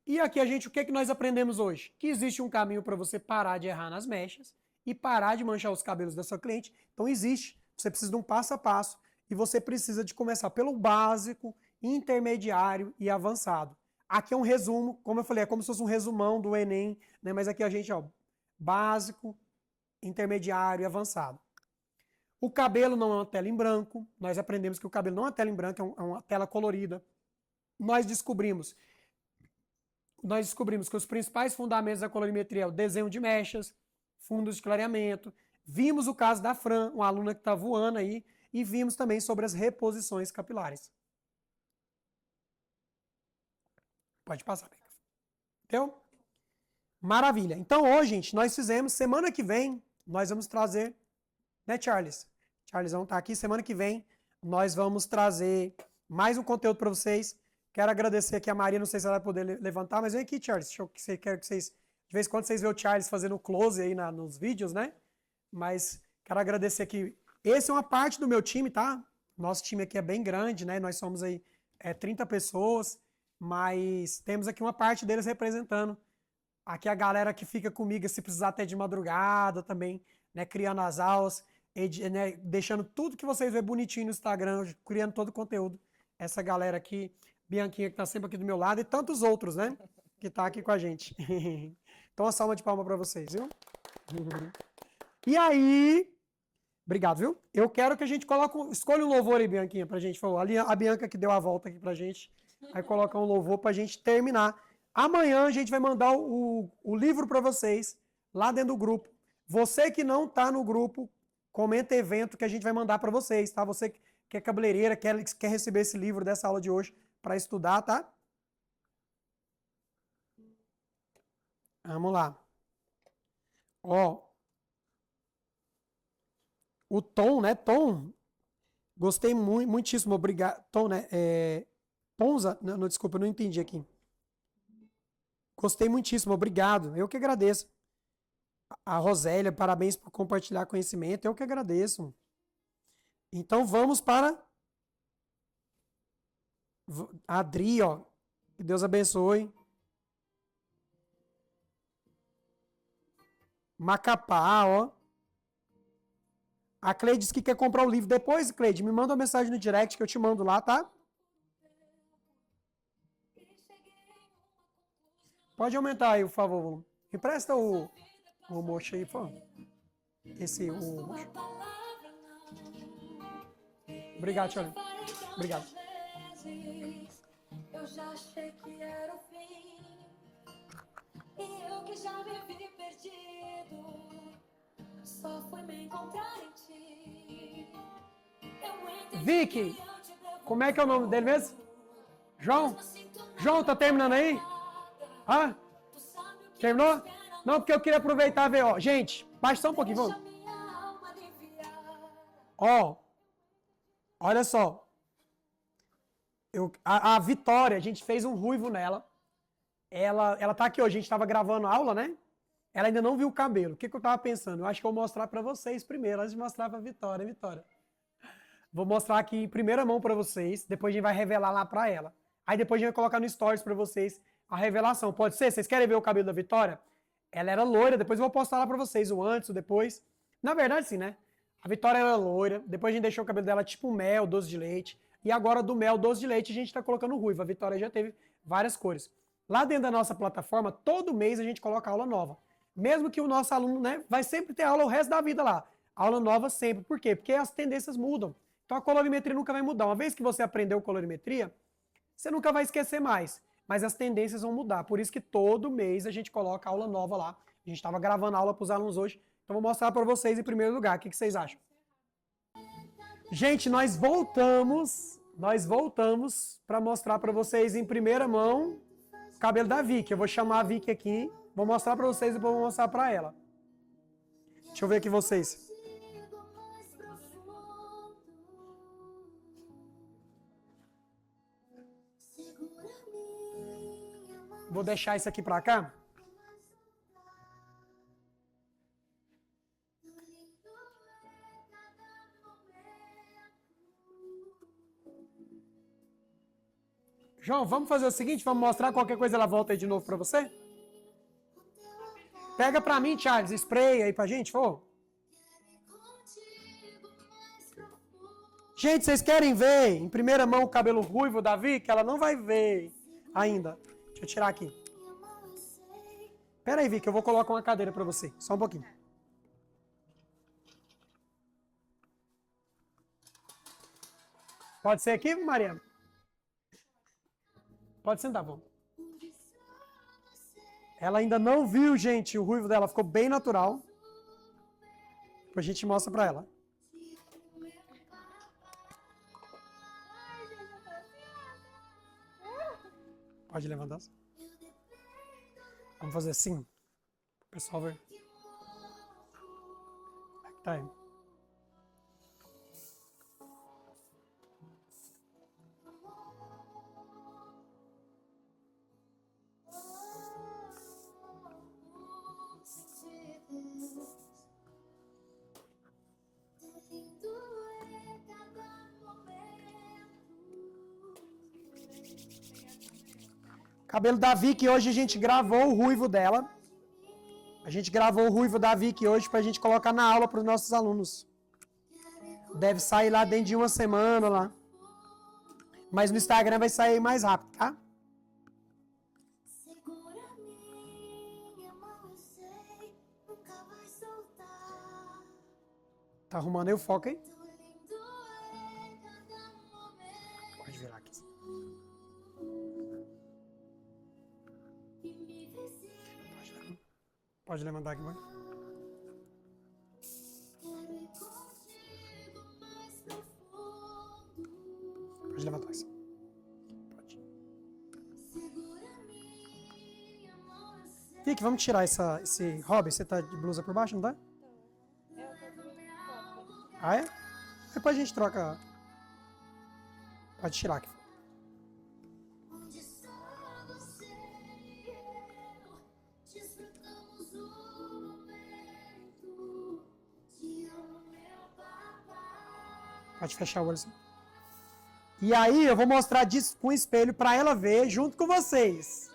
Speaker 1: E aqui o que nós aprendemos hoje? Que existe um caminho para você parar de errar nas mechas e parar de manchar os cabelos da sua cliente. Então existe. Você precisa de um passo a passo e você precisa de começar pelo básico intermediário e avançado. Aqui é um resumo, como eu falei, é como se fosse um resumão do Enem, né? Mas aqui a gente, ó, básico, intermediário e avançado. O cabelo não é uma tela em branco, nós aprendemos que o cabelo não é uma tela em branco, é uma tela colorida. Nós descobrimos que os principais fundamentos da colorimetria é o desenho de mechas, fundos de clareamento. Vimos o caso da Fran, uma aluna que está voando aí, e vimos também sobre as reposições capilares. Pode passar, Beca. Entendeu? Maravilha. Então, hoje, gente, nós fizemos, semana que vem, nós vamos trazer, né, Charles? Charles vão estar aqui. Semana que vem, nós vamos trazer mais um conteúdo para vocês. Quero agradecer aqui a Maria, não sei se ela vai poder levantar, mas vem aqui, Charles. Quero que vocês, de vez em quando, vocês veem o Charles fazendo close aí nos vídeos, né? Mas quero agradecer aqui. Esse é uma parte do meu time, tá? Nosso time aqui é bem grande, né? Nós somos aí 30 pessoas, mas temos aqui uma parte deles representando. Aqui a galera que fica comigo, se precisar até de madrugada também, né? Criando as aulas, né? Deixando tudo que vocês vê bonitinho no Instagram, criando todo o conteúdo. Essa galera aqui, Bianquinha que tá sempre aqui do meu lado e tantos outros, né? Que tá aqui com a gente. Então, uma salva de palmas para vocês, viu? E aí, obrigado, viu? Eu quero que a gente escolha um louvor aí, Bianquinha, pra gente, por favor. Ali a Bianca que deu a volta aqui pra gente, vai colocar um louvor pra gente terminar. Amanhã a gente vai mandar o livro para vocês, lá dentro do grupo. Você que não tá no grupo, comenta evento que a gente vai mandar para vocês, tá? Você que é cabeleireira, quer receber esse livro dessa aula de hoje para estudar, tá? Vamos lá. Ó, o Tom, né? Tom, gostei muitíssimo, obrigado. Tom, né? Ponza, não, desculpa, eu não entendi aqui. Gostei muitíssimo, obrigado. Eu que agradeço. A Rosélia, parabéns por compartilhar conhecimento. Eu que agradeço. Então vamos para a Adri, ó. Que Deus abençoe. Macapá, ó. A Cleide disse que quer comprar o livro. Depois, Cleide, me manda uma mensagem no direct que eu te mando lá, tá? Pode aumentar aí, por favor. Empresta o mocho aí, por favor. O mocho. Obrigado, Charlie. Obrigado. Eu já achei que era o fim. E eu que já me vi perdido. Só fui me encontrar em ti. Vicky, como é que é o nome dele mesmo? João? João, tá terminando aí? Ah? Terminou? Não, porque eu queria aproveitar e ver, ó. Gente, baixa só um pouquinho, vamos. Ó, olha só. A Vitória, a gente fez um ruivo nela. Ela tá aqui hoje, a gente tava gravando aula, né? Ela ainda não viu o cabelo. O que eu tava pensando? Eu acho que eu vou mostrar pra vocês primeiro, antes de mostrar pra Vitória. Vitória. Vou mostrar aqui em primeira mão pra vocês, depois a gente vai revelar lá pra ela. Aí depois a gente vai colocar no stories pra vocês a revelação. Pode ser? Vocês querem ver o cabelo da Vitória? Ela era loira, depois eu vou postar lá pra vocês, o antes, o depois. Na verdade, sim, né? A Vitória era loira, depois a gente deixou o cabelo dela tipo mel, doce de leite. E agora do mel, doce de leite, a gente tá colocando ruivo. A Vitória já teve várias cores. Lá dentro da nossa plataforma, todo mês a gente coloca aula nova. Mesmo que o nosso aluno, né, vai sempre ter aula o resto da vida lá. Aula nova sempre. Por quê? Porque as tendências mudam. Então a colorimetria nunca vai mudar. Uma vez que você aprendeu colorimetria, você nunca vai esquecer mais. Mas as tendências vão mudar. Por isso que todo mês a gente coloca aula nova lá. A gente estava gravando aula para os alunos hoje. Então vou mostrar para vocês em primeiro lugar. O que vocês acham? Gente, nós voltamos para mostrar para vocês em primeira mão o cabelo da Vicky. Eu vou chamar a Vicky aqui, vou mostrar para vocês e depois vou mostrar para ela. Deixa eu ver aqui vocês. Vou deixar isso aqui para cá. João, vamos fazer o seguinte, vamos mostrar qualquer coisa, ela volta aí de novo para você? Pega para mim, Charles, spray aí pra gente, for. Gente, vocês querem ver em primeira mão o cabelo ruivo da Vicky? Ela não vai ver ainda. Deixa eu tirar aqui. Pera aí, Vicky, eu vou colocar uma cadeira pra você. Só um pouquinho. Pode ser aqui, Mariana? Pode sentar, bom. Ela ainda não viu, gente, o ruivo dela. Ficou bem natural. Depois a gente mostra pra ela. Pode levantar. Vamos fazer assim. O pessoal ver. Tá aí. Cabelo da Vicky, hoje a gente gravou o ruivo dela. A gente gravou o ruivo da Vicky hoje pra gente colocar na aula para os nossos alunos. Deve sair lá dentro de uma semana lá. Mas no Instagram vai sair mais rápido, tá? Tá arrumando aí o foco, hein? Pode virar aqui. Pode levantar aqui, mãe. Pode levantar assim. Pode. Vicky, vamos tirar esse hobby. Você tá de blusa por baixo, não tá? Ah, é? Depois a gente troca. Pode tirar aqui. Pode fechar o olho assim. E aí eu vou mostrar disso com o espelho para ela ver junto com vocês.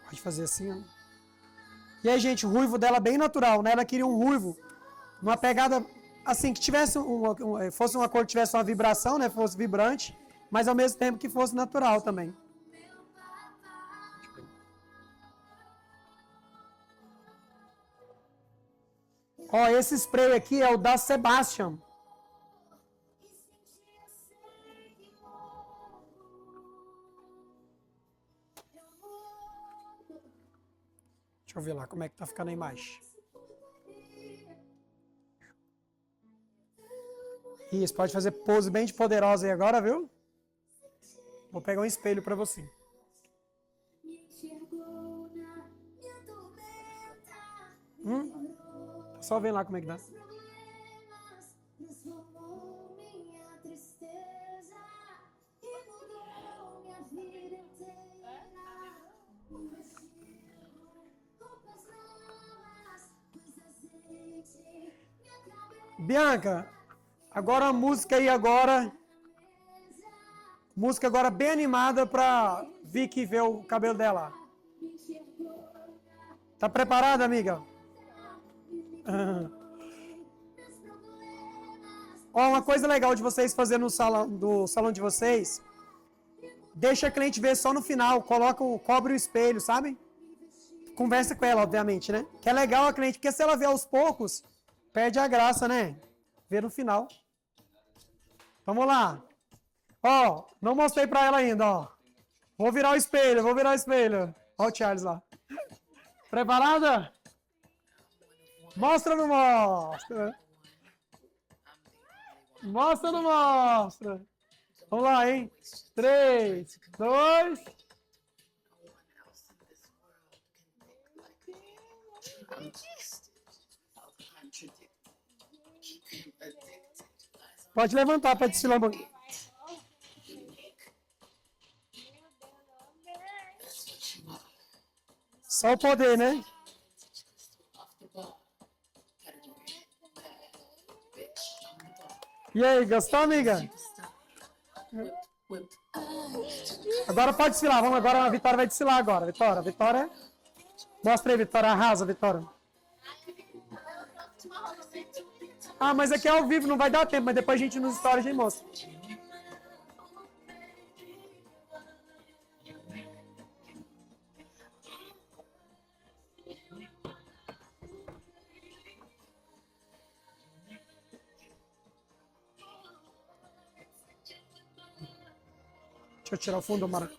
Speaker 1: Pode fazer assim, ó. E aí, gente, o ruivo dela é bem natural, né? Ela queria um ruivo, uma pegada assim, que tivesse fosse uma cor que tivesse uma vibração, né? Fosse vibrante, mas ao mesmo tempo que fosse natural também. Ó, esse spray aqui é o da Sebastian. Deixa eu ver lá como é que tá ficando a imagem. Isso, pode fazer pose bem de poderosa aí agora, viu? Vou pegar um espelho pra você. Tá só vendo lá como é que dá. Bianca, agora a música aí agora. Música agora bem animada pra Vicky ver o cabelo dela. Tá preparada, amiga? Ó, uma coisa legal de vocês fazerem no salão de vocês, deixa a cliente ver só no final, cobre o espelho, sabe? Conversa com ela, obviamente, né? Que é legal a cliente, porque se ela ver aos poucos, perde a graça, né? Vê no final. Vamos lá. Ó, não mostrei pra ela ainda, ó. Vou virar o espelho. Ó o Charles lá. Preparada? Mostra ou não mostra? Mostra ou não mostra? Vamos lá, hein? 3, 2... Pode levantar para desfilar um pouquinho. Só o poder, né? E aí, gostou, amiga? Agora pode desfilar. Vamos, agora a Vitória vai desfilar agora. Vitória. Mostra aí, Vitória. Arrasa, Vitória. Ah, mas aqui é ao vivo, não vai dar tempo, mas depois a gente nos stories a gente mostra. Deixa eu tirar o fundo, Mara.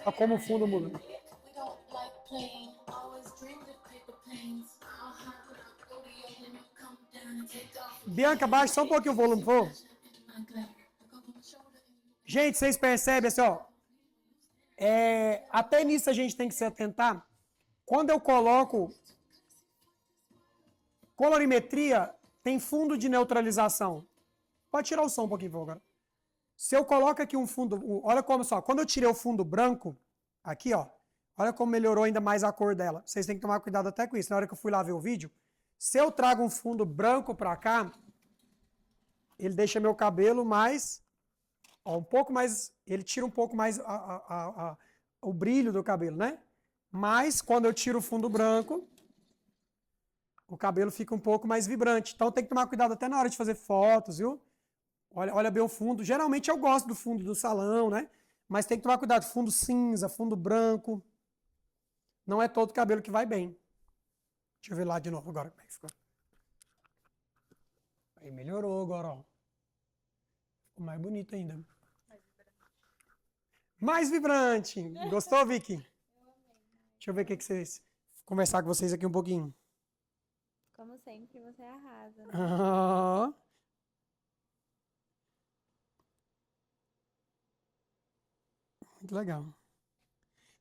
Speaker 1: Olha como o fundo muda. Bianca, baixa só um pouquinho o volume, por favor. Gente, vocês percebem assim, ó. Até nisso a gente tem que se atentar. Quando eu coloco colorimetria, tem fundo de neutralização. Pode tirar o som um pouquinho, por favor, agora. Se eu coloco aqui um fundo, olha como só, quando eu tirei o fundo branco, aqui ó, olha como melhorou ainda mais a cor dela. Vocês têm que tomar cuidado até com isso. Na hora que eu fui lá ver o vídeo, se eu trago um fundo branco pra cá, ele deixa meu cabelo mais, ó, um pouco mais, ele tira um pouco mais o brilho do cabelo, né? Mas quando eu tiro o fundo branco, o cabelo fica um pouco mais vibrante. Então tem que tomar cuidado até na hora de fazer fotos, viu? Olha bem o fundo. Geralmente eu gosto do fundo do salão, né? Mas tem que tomar cuidado. Fundo cinza, fundo branco. Não é todo cabelo que vai bem. Deixa eu ver lá de novo agora como é que ficou. Aí melhorou agora, ó. Ficou mais bonito ainda. Mais vibrante. Gostou, Vicky? Deixa eu ver o que vocês... Conversar com vocês aqui um pouquinho.
Speaker 2: Como sempre, você arrasa. Né?
Speaker 1: Ah. Muito legal.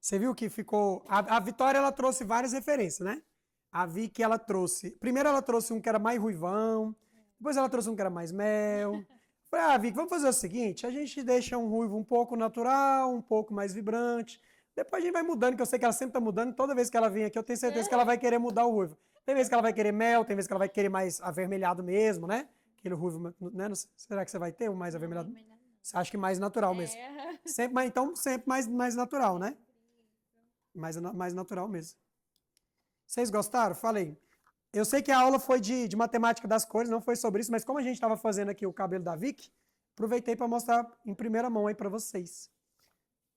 Speaker 1: Você viu que ficou... A Vitória, ela trouxe várias referências, né? A Vicky, ela trouxe... Primeiro ela trouxe um que era mais ruivão. Depois ela trouxe um que era mais mel. Falei, Vicky, vamos fazer o seguinte. A gente deixa um ruivo um pouco natural, um pouco mais vibrante. Depois a gente vai mudando, que eu sei que ela sempre tá mudando. Toda vez que ela vem aqui, eu tenho certeza que ela vai querer mudar o ruivo. Tem vezes que ela vai querer mel, tem vezes que ela vai querer mais avermelhado mesmo, né? Aquele ruivo, né? Será que você vai ter um mais avermelhado? Você acha que mais natural mesmo? Sempre, mas então sempre mais natural, né? Mais natural mesmo. Vocês gostaram? Falei. Eu sei que a aula foi de matemática das cores, não foi sobre isso, mas como a gente estava fazendo aqui o cabelo da Vicky, aproveitei para mostrar em primeira mão aí para vocês.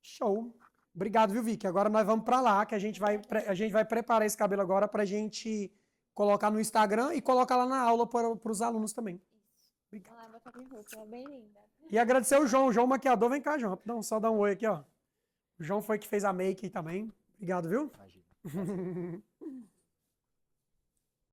Speaker 1: Show! Obrigado, viu, Vicky? Agora nós vamos para lá, que a gente vai preparar esse cabelo agora para a gente colocar no Instagram e colocar lá na aula para os alunos também. Obrigado.
Speaker 2: Olha lá, botar minha roupa, ela é bem linda.
Speaker 1: E agradecer o João maquiador. Vem cá, João. Só dá um oi aqui, ó. O João foi que fez a make também. Obrigado, viu? Imagina.